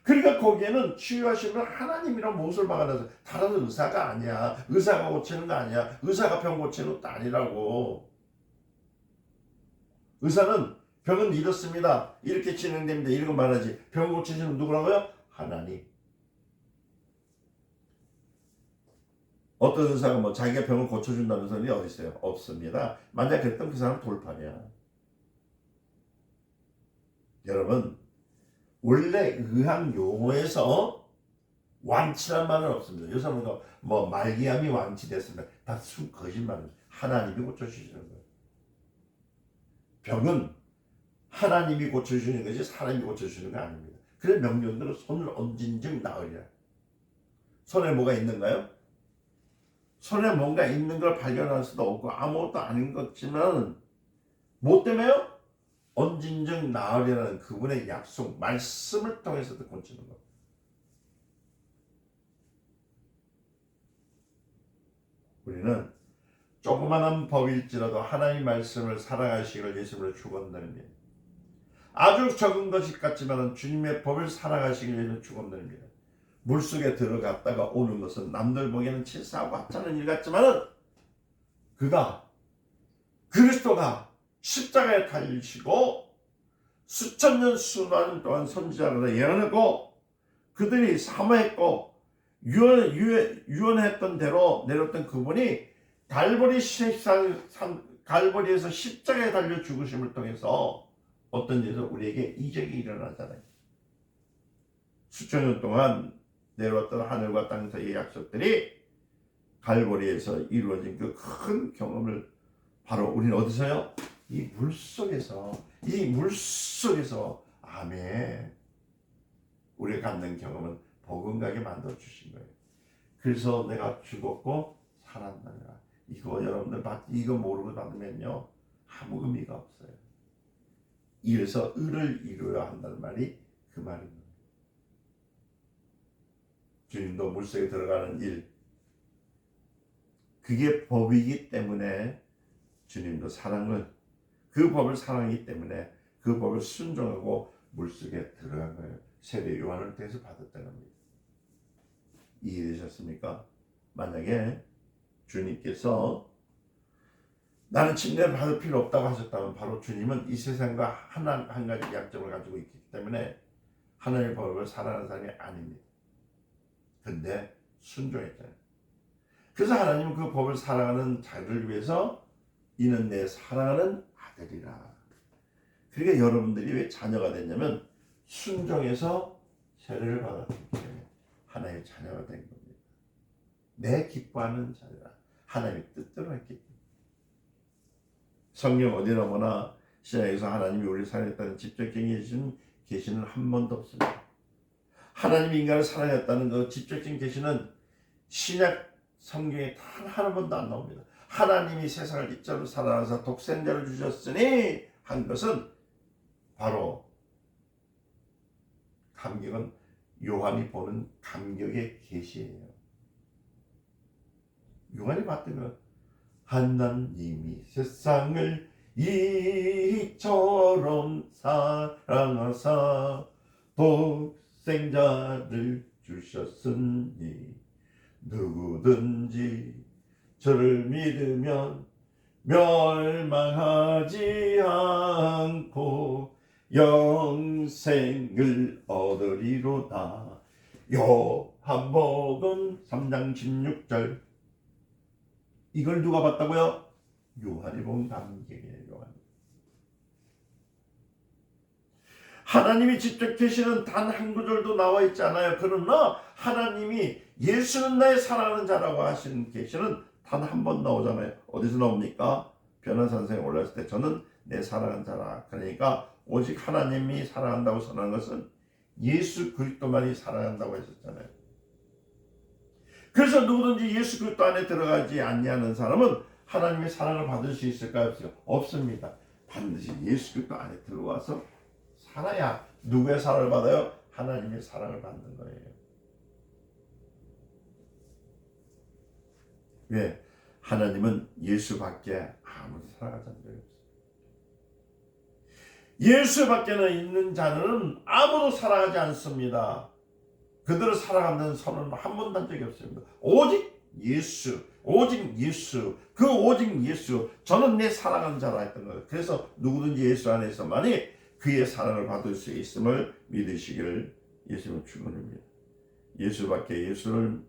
그러니까 거기에는 치유하시는 하나님이란 못을 박아놔서, 다른 의사가 아니야. 의사가 고치는 거 아니야. 의사가 병 고치는 것도 아니라고. 의사는 병은 이렇습니다. 이렇게 진행됩니다. 이런 거 말하지. 병 고치시는 누구라고요? 하나님. 어떤 의사가 뭐 자기가 병을 고쳐준다는 소리 어디 있어요? 없습니다. 만약 그랬던 그 사람은 돌팔이야. 여러분, 원래 의학 용어에서 완치란 말은 없습니다. 요새는 뭐 말기암이 완치됐습니다. 다 거짓말입니다. 하나님이 고쳐주시는 거예요. 병은 하나님이 고쳐주시는 것이 사람이 고쳐주시는 거 아닙니다. 그래서 명령대로 손을 얹은 즉 나으리라. 손에 뭐가 있는가요? 손에 뭔가 있는 걸 발견할 수도 없고 아무것도 아닌 것 같지만 뭐 때문에요? 얹은 즉 나으리라는 그분의 약속 말씀을 통해서도 고치는 것. 우리는 조그마한 법일지라도 하나님의 말씀을 살아가시기를 예수님으로 축원드립니다. 아주 적은 것이 같지만 주님의 법을 살아가시기를 예수님으로 축원드립니다. 물속에 들어갔다가 오는 것은 남들 보기에는 치사하고 하찮은 일 같지만 그리스도가 십자가에 달리시고 수천 년 수만 동안 선지자로 예언했고 그들이 사모했고 유언했던 대로 내렸던 그분이 갈보리에서 십자가에 달려 죽으심을 통해서 어떤 일에서 우리에게 이적이 일어나잖아요. 수천 년 동안 내려왔던 하늘과 땅 사이의 약속들이 갈보리에서 이루어진 그 큰 경험을 바로 우리는 어디서요? 이 물속에서 아멘, 우리가 갖는 경험은 버금가게 만들어 주신 거예요. 그래서 내가 죽었고 살았느니라. 이거 여러분들 이거 모르고 받으면요 아무 의미가 없어요. 이래서 의를 이루어야 한다는 말이 그 말입니다. 주님도 물속에 들어가는 일, 그게 법이기 때문에 주님도 그 법을 사랑하기 때문에 그 법을 순종하고 물속에 들어간 거예요. 세례 요한을 통해서 받았다는 겁니다. 이해되셨습니까? 만약에 주님께서 나는 침례를 받을 필요 없다고 하셨다면 바로 주님은 이 세상과 한 가지 약점을 가지고 있기 때문에 하나님의 법을 사랑하는 사람이 아닙니다. 근데 순종했잖아요. 그래서 하나님은 그 법을 사랑하는 자를 위해서 이는 내 사랑하는 아들이라. 그러니까 여러분들이 왜 자녀가 됐냐면 순종해서 세례를 받았기 때문에 하나님의 자녀가 된 겁니다. 내 기뻐하는 자녀라. 하나님의 뜻대로 했기 때문에. 성경 어디나 보나 신약에서 하나님이 우리를 사랑했다는 직접적인 계시는 한 번도 없습니다. 하나님이 인간을 사랑했다는 그 직접적인 계시는 신약 성경에 단 한 번도 안 나옵니다. 하나님이 세상을 이처럼 사랑하사 독생자를 주셨으니 한 것은 바로 감격은 요한이 보는 감격의 계시예요. 요한이 봤던 건 하나님이 세상을 이처럼 사랑하사 독생자를 주셨으니 누구든지 저를 믿으면 멸망하지 않고 영생을 얻으리로다. 요한복음 3장 16절. 이걸 누가 봤다고요? 요한이 본 감격이에요. 요한. 하나님이 직접 계시는 단 한 구절도 나와 있지 않아요. 그러나 하나님이 예수는 나의 사랑하는 자라고 하시는 계시는 단 한 번 나오잖아요. 어디서 나옵니까? 변호사선생이 올랐을 때 저는 내 사랑하는 자라. 그러니까 오직 하나님이 사랑한다고 선언한 것은 예수 그리스도만이 사랑한다고 했었잖아요. 그래서 누구든지 예수 그리스도 안에 들어가지 아니하는 사람은 하나님의 사랑을 받을 수 있을까요? 없습니다. 반드시 예수 그리스도 안에 들어와서 살아야 누구의 사랑을 받아요? 하나님의 사랑을 받는 거예요. 왜? 하나님은 예수밖에 아무도 사랑하지 않는 적이 없어요. 예수밖에는 있는 자는 아무도 사랑하지 않습니다. 그들을 사랑하는 선언은 한 번도 한 적이 없습니다. 오직 예수, 오직 예수, 그 오직 예수, 저는 내 사랑하는 자라 했던 거예요. 그래서 누구든지 예수 안에서만이 그의 사랑을 받을 수 있음을 믿으시기를 예수님은 축원합니다. 예수를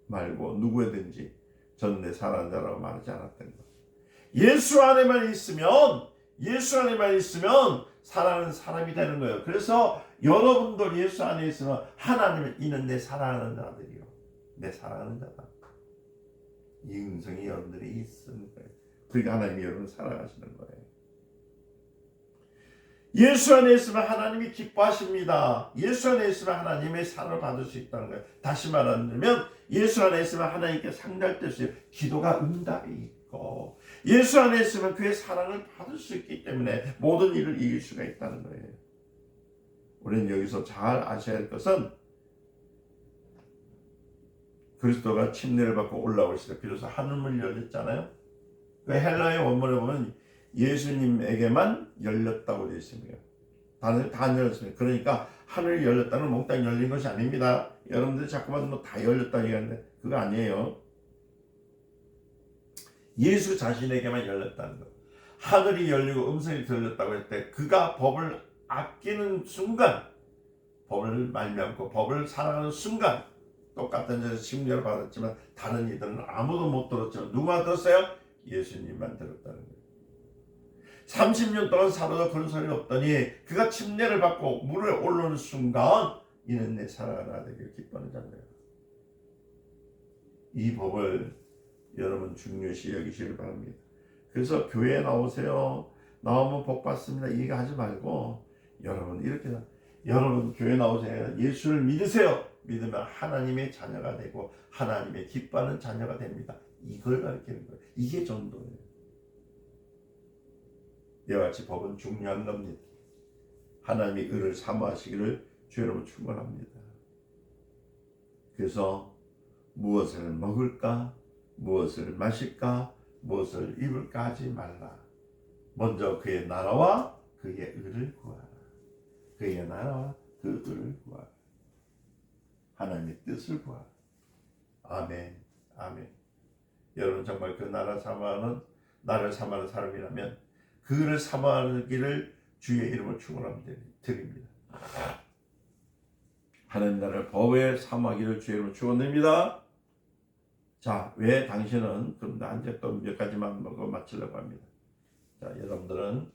말고 누구든지 저는 내 사랑하는 자라고 말하지 않았던 것. 예수 안에만 있으면 사랑하는 사람이 되는 거예요. 그래서 여러분들 예수 안에 있으면 하나님은 이는 내 사랑하는 자들이요. 내 사랑하는 자다. 이 음성이 여러분들이 있는 거예요. 그러니까 하나님이 여러분을 사랑하시는 거예요. 예수 안에 있으면 하나님이 기뻐하십니다. 예수 안에 있으면 하나님의 사랑을 받을 수 있다는 거예요. 다시 말하면 예수 안에 있으면 하나님께 상달될 수 있어요. 기도가 응답이 있고 예수 안에 있으면 그의 사랑을 받을 수 있기 때문에 모든 일을 이길 수가 있다는 거예요. 우리는 여기서 잘 아셔야 할 것은 그리스도가 침례를 받고 올라오실 때 비로소 하늘문이 열렸잖아요. 그 헬라의 원문에 보면 예수님에게만 열렸다고 되어 있습니다. 다 열렸습니다. 그러니까 하늘이 열렸다는 몽땅 열린 것이 아닙니다. 여러분들이 자꾸만 다 열렸다 얘기하는데 그거 아니에요. 예수 자신에게만 열렸다는 것. 하늘이 열리고 음성이 들렸다고 할 때 그가 법을 아끼는 순간, 법을 말미암고 법을 사랑하는 순간 똑같은 데서 침례를 받았지만 다른 이들은 아무도 못 들었지만 누가 들었어요? 예수님만 들었다는 거예요. 30년 동안 살아도 그런 소리가 없더니 그가 침례를 받고 물에 올라오는 순간 이는 내 사랑하는 아들이여 기뻐하는 자입니다. 이 법을 여러분 중요시 여기시길 바랍니다. 그래서 교회에 나오세요. 나오면 복 받습니다. 얘기하지 말고 여러분 교회 나오세요. 예수를 믿으세요. 믿으면 하나님의 자녀가 되고 하나님의 기뻐하는 자녀가 됩니다. 이걸 가르치는 거예요. 이게 전도예요. 이와 같이 법은 중요한 겁니다. 하나님이 의를 사모하시기를 주 여러분 축원합니다. 그래서 무엇을 먹을까, 무엇을 마실까, 무엇을 입을까 하지 말라. 먼저 그의 나라와 그의 의를 구하라. 그의 나라와 그 의를 구하라. 하나님의 뜻을 구하라. 아멘. 아멘. 여러분 정말 그 나라를 사모하는 사람이라면 그를 사모하기를 주의 이름을 축원합니다. 드립니다. 하나님 나라를 법에 사모하기를 주의 이름으로 축원드립니다. 자, 왜 당신은 그럼 나 이제 또 몇 가지만 먹어 마치려고 합니다. 자, 여러분들은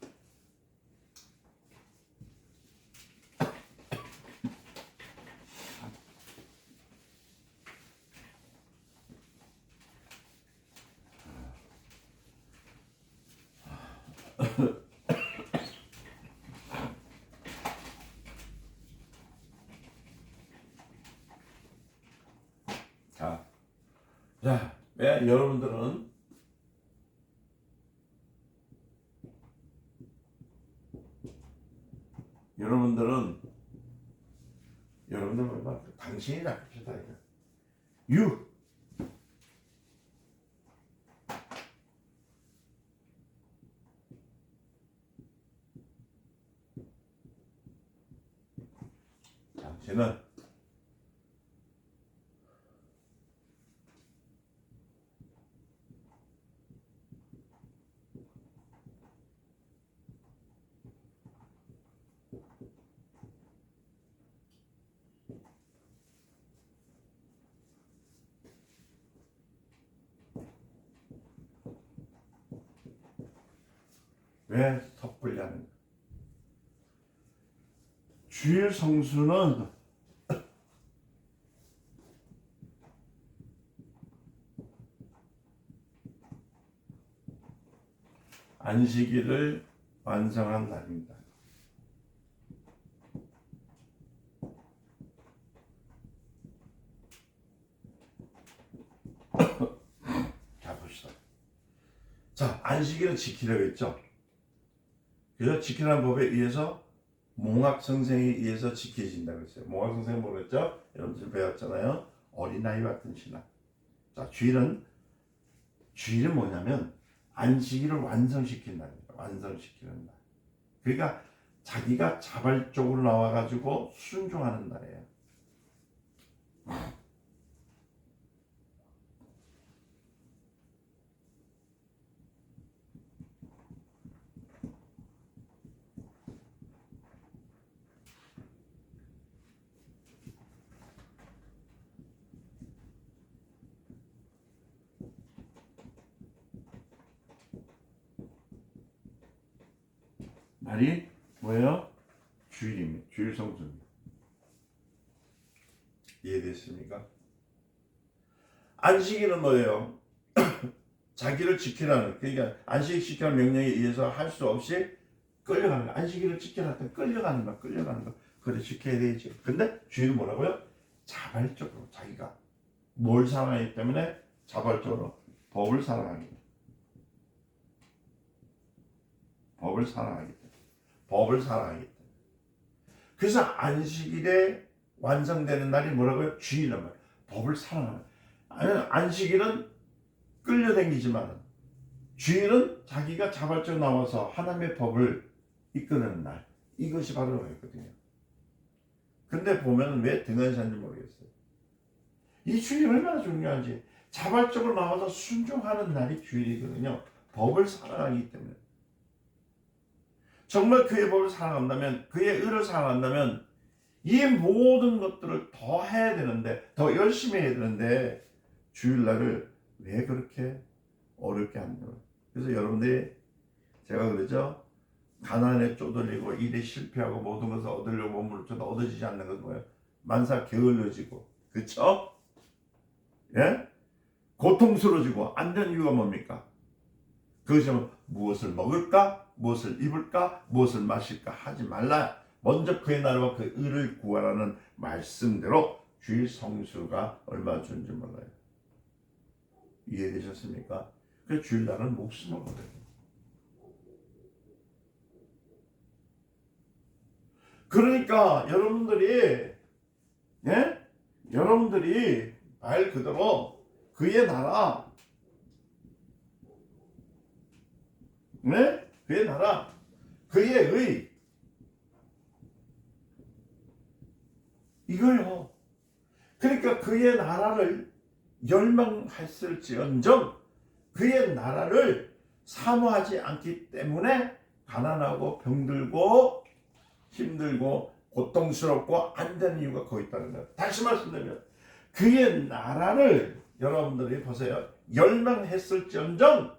왜 여러분들은 당신이 나쁘시다 이거. 유 당신은 왜 섣불리 하는가? 주일 성수는 안식일을 완성한 날입니다. 자, 봅시다. 자, 안식일은 지키려고 했죠. 그래서 지키라는 법에 의해서 몽학 선생에 의해서 지켜진다고 했어요. 몽학 선생은 뭐랬죠? 여러분들 배웠잖아요. 어린아이와 같은 신앙. 자, 주일은 뭐냐면 안식일을 완성시키는 날입니다. 완성시키는 날. 그러니까 자기가 자발적으로 나와가지고 순종하는 날이에요. 날이 뭐예요? 주일입니다. 주일 성수입니다. 이해됐습니까? 안식일은 뭐예요? 자기를 지키라는, 그러니까 안식 시키는 명령에 의해서 할 수 없이 끌려가는 거. 안식일을 지키라 할 끌려가는 거. 그래 지켜야 되지. 근데 주일은 뭐라고요? 자발적으로 자기가 뭘 사랑하기 때문에 자발적으로 법을 사랑하기 때문에. 법을 사랑하기 때문에. 그래서 안식일에 완성되는 날이 뭐라고요? 주일이란 말이에요. 법을 사랑하는. 안식일은 끌려다니지만 주일은 자기가 자발적으로 나와서 하나님의 법을 이끄는 날. 이것이 바로 그거거든요. 근데 보면 왜 등한시한지 모르겠어요. 이 주일이 얼마나 중요한지. 자발적으로 나와서 순종하는 날이 주일이거든요. 법을 사랑하기 때문에. 정말 그의 법을 사랑한다면, 그의 의를 사랑한다면 이 모든 것들을 더 해야 되는데, 더 열심히 해야 되는데 주일날을 왜 그렇게 어렵게 하는가. 그래서 여러분들이, 제가 그러죠, 가난에 쪼들리고 일에 실패하고 모든 것을 얻으려고 몸을 쫓아 얻어지지 않는 것은 뭐예요? 만사 게을러지고, 그쵸? 예? 고통스러워지고 안 되는 이유가 뭡니까? 그것이 무엇을 먹을까? 무엇을 입을까? 무엇을 마실까? 하지 말라. 먼저 그의 나라와 그 의를 구하라는 말씀대로 주일 성수가 얼마나 좋은지 몰라요. 이해되셨습니까? 그 주일날은 목숨을 걸어요. 그러니까 여러분들이, 예? 여러분들이 말 그대로 그의 나라, 네? 그의 나라, 그의 의, 이거요. 그러니까 그의 나라를 멸망했을지언정 그의 나라를 사모하지 않기 때문에 가난하고 병들고 힘들고 고통스럽고 안 되는 이유가 거기 있다는 거예요. 다시 말씀드리면 그의 나라를 여러분들이 보세요. 멸망했을지언정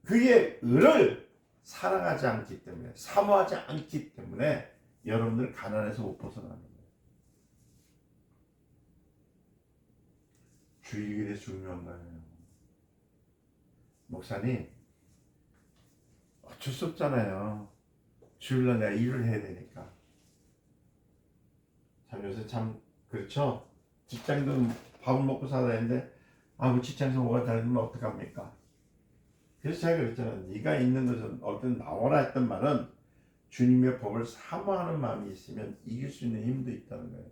그의 의를 사랑하지 않기 때문에 사모하지 않기 때문에 여러분들 가난에서 못 벗어나는 거예요. 주일이 중요한 거예요. 목사님 어쩔 수 없잖아요. 주일날 내가 일을 해야 되니까. 참 요새 참 그렇죠. 직장도 밥을 먹고 살아야 되는데 그 직장에서 뭐가 다르면 어떡합니까? 그래서 제가 그랬잖아요. 네가 있는 것은 어떤 나오라 했던 말은 주님의 법을 사모하는 마음이 있으면 이길 수 있는 힘도 있다는 거예요.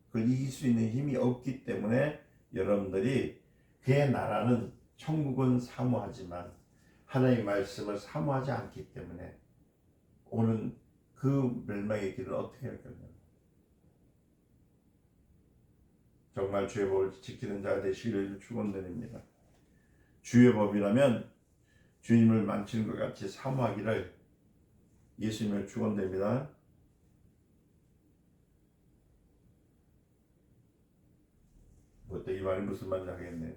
그걸 이길 수 있는 힘이 없기 때문에 여러분들이 그의 나라는 천국은 사모하지만 하나님의 말씀을 사모하지 않기 때문에 오는 그 멸망의 길을 어떻게 할 거냐. 정말 주의 법을 지키는 자가 되시기를 축원드립니다. 주의 법이라면 주님을 망치는 것 같이 사모하기를 예수님을 축원드립니다. 그것도 이 말이 무슨 말인지 알겠네요.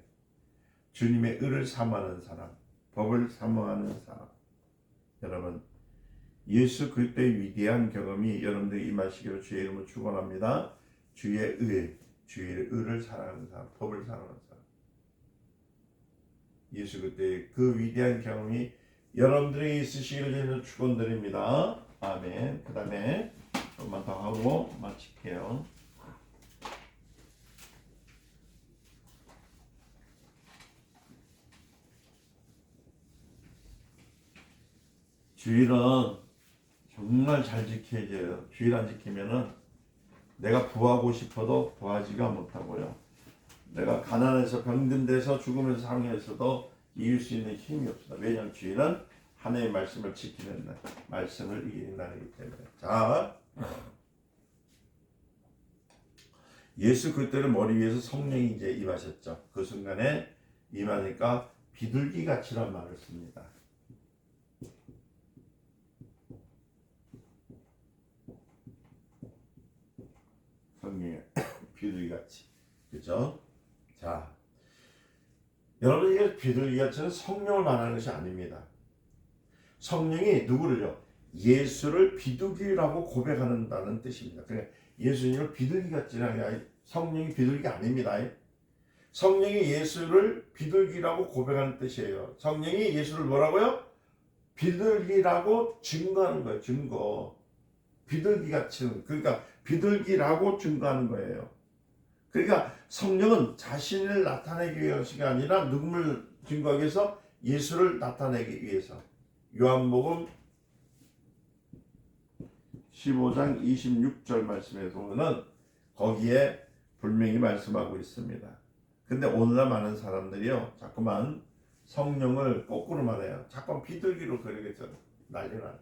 주님의 의를 사모하는 사람, 법을 사모하는 사람. 여러분 예수 그리스도의 위대한 경험이 여러분들이 임하시기를 주의 이름으로 축원합니다. 주의 의를 사랑하는 사람, 법을 사랑하는 사람. 예수 그리스도의 그 위대한 경험이 여러분들이 있으시기를 축원드립니다. 아멘. 그 다음에 조금만 더 하고 마칠게요. 주일은 정말 잘 지켜야 돼요. 주일 안 지키면은 내가 부하고 싶어도 부하지가 못하고요. 내가 가난해서 병든 데서 죽으면서 상해서도 이길 수 있는 힘이 없어요. 왜냐하면 주일은 하나님의 말씀을 지키는 날, 말씀을 이기는 날이기 때문에. 자, 예수 그리스도를 머리 위에서 성령이 이제 임하셨죠. 그 순간에 임하니까 비둘기 같이란 말을 씁니다. 성령의 비둘기같이, 그죠? 자, 여러분 이게 비둘기같이는 성령을 말하는 것이 아닙니다. 성령이 누구를요? 예수를 비둘기라고 고백한다는 뜻입니다. 그러니까 예수님을 비둘기같이라는 게 아니, 성령이 비둘기가 아닙니다. 성령이 예수를 비둘기라고 고백하는 뜻이에요. 성령이 예수를 뭐라고요? 비둘기라고 증거하는 거예요. 증거. 비둘기같이, 그러니까 비둘기라고 증거하는 거예요. 그러니까 성령은 자신을 나타내기 위해서가 아니라 누구를 증거하기 위해서? 예수를 나타내기 위해서. 요한복음 15장 26절 말씀에 보면은 거기에 분명히 말씀하고 있습니다. 근데 오늘날 많은 사람들이요, 자꾸만 성령을 거꾸로 말해요. 자꾸만 비둘기로 그리겠죠. 난리나요.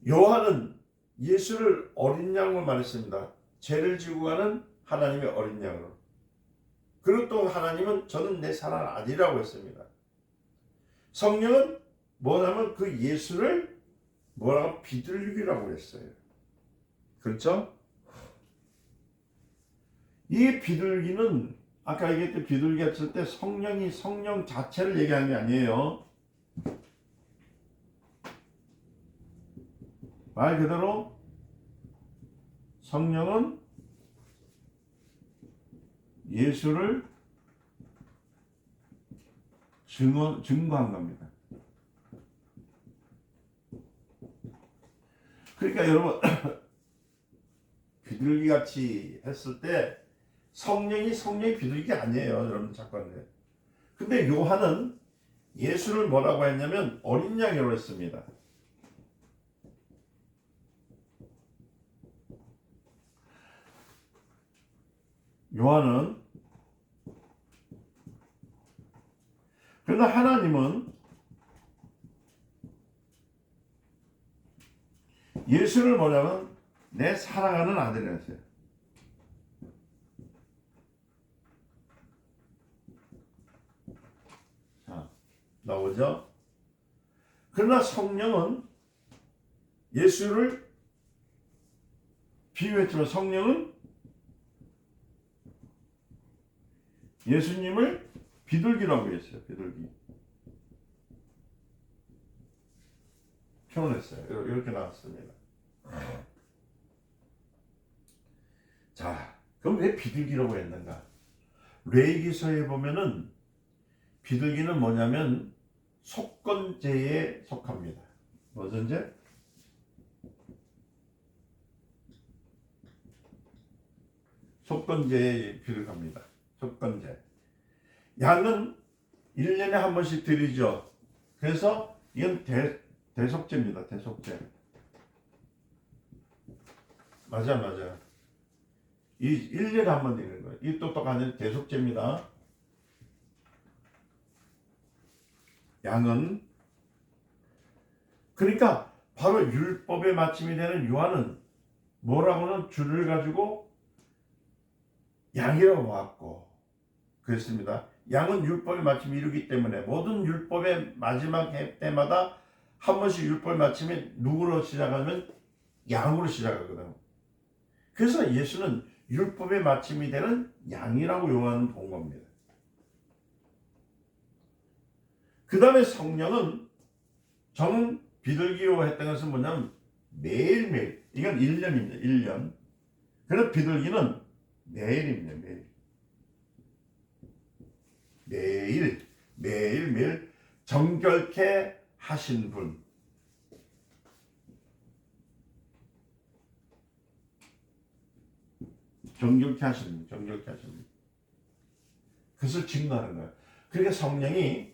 요한은 예수를 어린 양으로 말했습니다. 죄를 지고 가는 하나님의 어린 양으로. 그리고 또 하나님은 저는 내 사랑 아니라고 했습니다. 성령은 뭐냐면 그 예수를 뭐라고 비둘기라고 했어요. 그렇죠? 이 비둘기는 아까 얘기했던 비둘기 했을 때 성령이 성령 자체를 얘기하는 게 아니에요. 말 그대로 성령은 예수를 증거한 겁니다. 그러니까 여러분 비둘기같이 했을 때 성령이 비둘기가 아니에요. 여러분 잠깐만요. 근데 요한은 예수를 뭐라고 했냐면 어린 양이라고 했습니다. 요한은 그러나 하나님은 예수를 뭐냐면 내 사랑하는 아들이었어요. 자, 나오죠? 그러나 성령은 예수를 비유했지만 성령은 예수님을 비둘기라고 했어요. 비둘기. 표현했어요. 이렇게 나왔습니다. 자, 그럼 왜 비둘기라고 했는가? 레위기서에 보면은 비둘기는 뭐냐면 속건제에 속합니다. 무슨 제? 속건제에 비둘기입니다. 속건제. 양은 1년에 한 번씩 드리죠. 그래서 이건 대속제입니다. 대속제. 맞아. 이 1년에 한 번 드리는 거예요. 이 똑똑한 대속제입니다. 양은 그러니까 바로 율법의 마침이 되는 요한은 뭐라고는 줄을 가지고 양이라고 왔고 그랬습니다. 양은 율법의 마침이 이루기 때문에 모든 율법의 마지막 해 때마다 한 번씩 율법의 마침이 누구로 시작하면 양으로 시작하거든. 그래서 예수는 율법의 마침이 되는 양이라고 요한은 본 겁니다. 그 다음에 성령은 저는 비둘기로 했던 것은 뭐냐면 매일매일 이건 1년입니다. 1년. 그래서 비둘기는 매일입니다. 매일 정결케 하신 분. 정결케 하신 분. 그것을 증거하는 거예요. 그러니까 성령이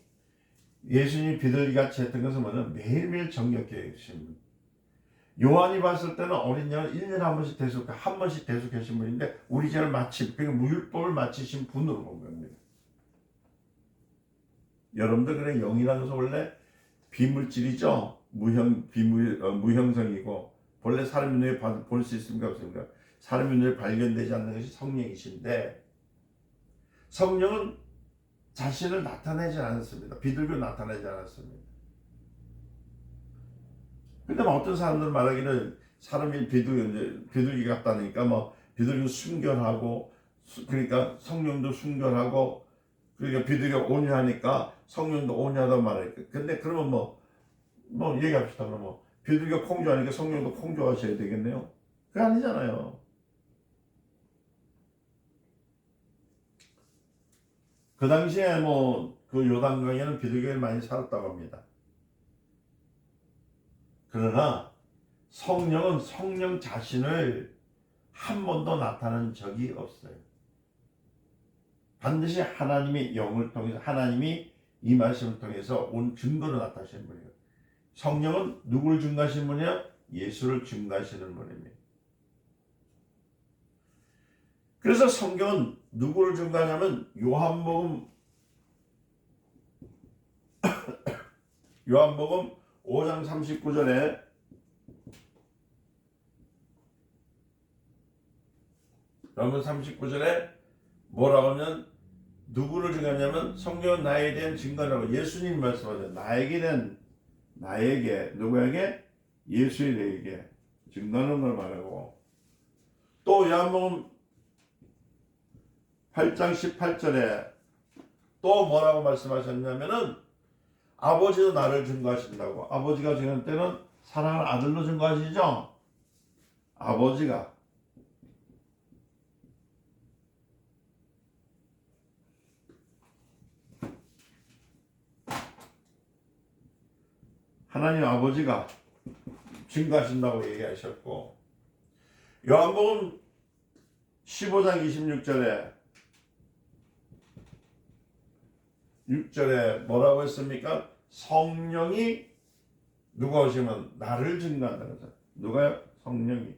예수님이 비둘기같이 했던 것은 뭐냐면 매일매일 정결케 하신 분. 요한이 봤을 때는 어린 양을 1년에 한 번씩 대속하신 분인데 우리 죄를 그러니까 율법을 마치신 분으로 본 겁니다. 여러분들 그래 영이라는 것은 원래 비물질이죠. 무형성이고 본래 사람의 눈에 볼 수 있습니까 없습니까? 사람의 눈에 발견되지 않는 것이 성령이신데 성령은 자신을 나타내지 않았습니다. 비둘기로 나타내지 않았습니다. 근데 어떤 사람들 말하기는 사람이 비둘기 같다니까 비둘기 순결하고 그러니까 성령도 순결하고 그러니까 비둘기가 온유하니까 성령도 온유하다고 말하니까 근데 그러면 얘기합시다. 그러면 비둘기가 공주하니까 성령도 공주하셔야 되겠네요. 그게 아니잖아요. 그 당시에 그 요단강에는 비둘기가 많이 살았다고 합니다. 그러나 성령은 성령 자신을 한 번도 나타난 적이 없어요. 반드시 하나님의 영을 통해서 하나님이 이 말씀을 통해서 온 증거로 나타나시는 분이에요. 성령은 누구를 증거하시는 분이야? 예수를 증거하시는 분입니다. 그래서 성경은 누구를 증거하냐면 요한복음 5장 39절에 요한복음 39절에 뭐라고 하면 누구를 증거하냐면 성경은 나에 대한 증거라고 예수님 말씀하세요. 나에게 누구에게? 예수에게 증거하는 걸 말하고 또 요한복음 8장 18절에 또 뭐라고 말씀하셨냐면은 아버지도 나를 증거하신다고. 아버지가 증거할 때는 사랑하는 아들로 증거하시죠. 아버지가 하나님 아버지가 증거하신다고 얘기하셨고 요한복음 15장 6절에 뭐라고 했습니까? 성령이 누가 오시면 나를 증거한다는 거죠. 누가요? 성령이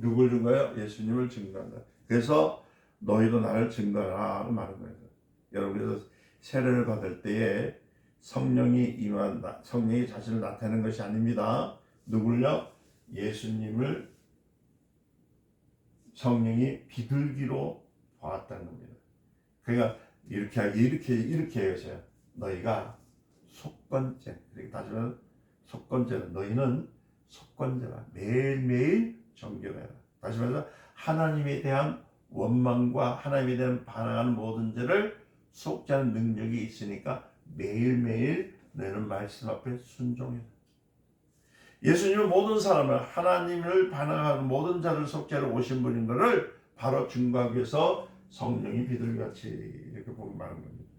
누굴 증거해요? 예수님을 증거한다. 그래서 너희도 나를 증거하라 말한 거예요. 여러분, 그래서 세례를 받을 때에 성령이 임한다. 성령이 자신을 나타내는 것이 아닙니다. 누굴요? 예수님을 성령이 비둘기로 보았다는 겁니다. 그러니까 이렇게 해서요. 너희가 속건죄, 그러니까 다시 말하면 속건죄는 너희는 속건죄라 매일매일 정결해라. 다시 말해서 하나님에 대한 원망과 하나님에 대한 반항하는 모든 죄를 속죄하는 능력이 있으니까 매일매일 너희는 말씀 앞에 순종해라. 예수님은 모든 사람을 하나님을 반항하는 모든 자를 속죄하러 오신 분인 것을 바로 증거하기 위해서 성령이 비둘기같이 이렇게 보기 말한 겁니다.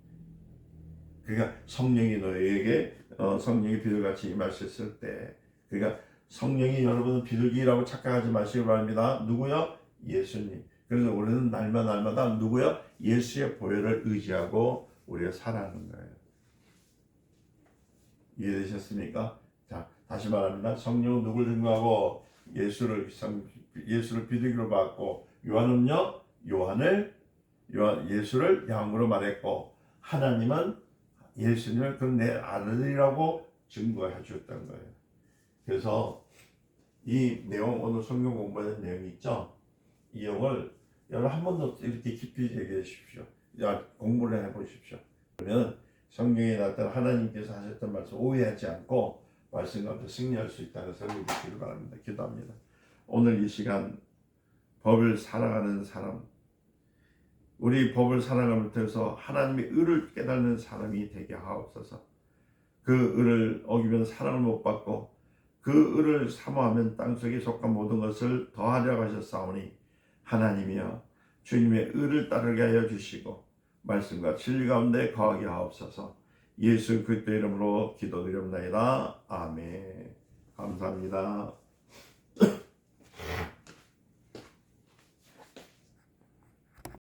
그러니까 성령이 너희에게 성령이 비둘기같이 임하셨을 때, 그러니까 성령이 여러분은 비둘기라고 착각하지 마시기 바랍니다. 누구요? 예수님. 그래서 우리는 날마다 누구요? 예수의 보혈을 의지하고 우리가 살아가는 거예요. 이해되셨습니까? 자, 다시 말합니다. 성령은 누굴 증거하고 예수를 비둘기로 봤고, 요한은요, 예수를 양으로 말했고, 하나님은 예수님을 그 내 아들이라고 증거해 주었다는 거예요. 그래서 이 내용, 오늘 성경 공부하는 내용이 있죠. 이 내용을 여러분 한 번 더 이렇게 깊이 얘기해 주십시오. 공부를 해 보십시오. 그러면 성경에 나타난 하나님께서 하셨던 말씀 오해하지 않고 말씀 가운데 승리할 수 있다는 것을 믿기를 바랍니다. 기도합니다. 오늘 이 시간 법을 살아가는 사람, 우리 법을 살아감을 통해서 하나님의 의를 깨닫는 사람이 되게 하옵소서. 그 의를 어기면 사랑을 못 받고 그 의를 사모하면 땅속에 속한 모든 것을 더하려고 하셨사오니 하나님이여 주님의 의를 따르게 하여 주시고 말씀과 진리 가운데 거하게 하옵소서. 예수 그리스도 이름으로 기도드립니다. 아멘. 감사합니다.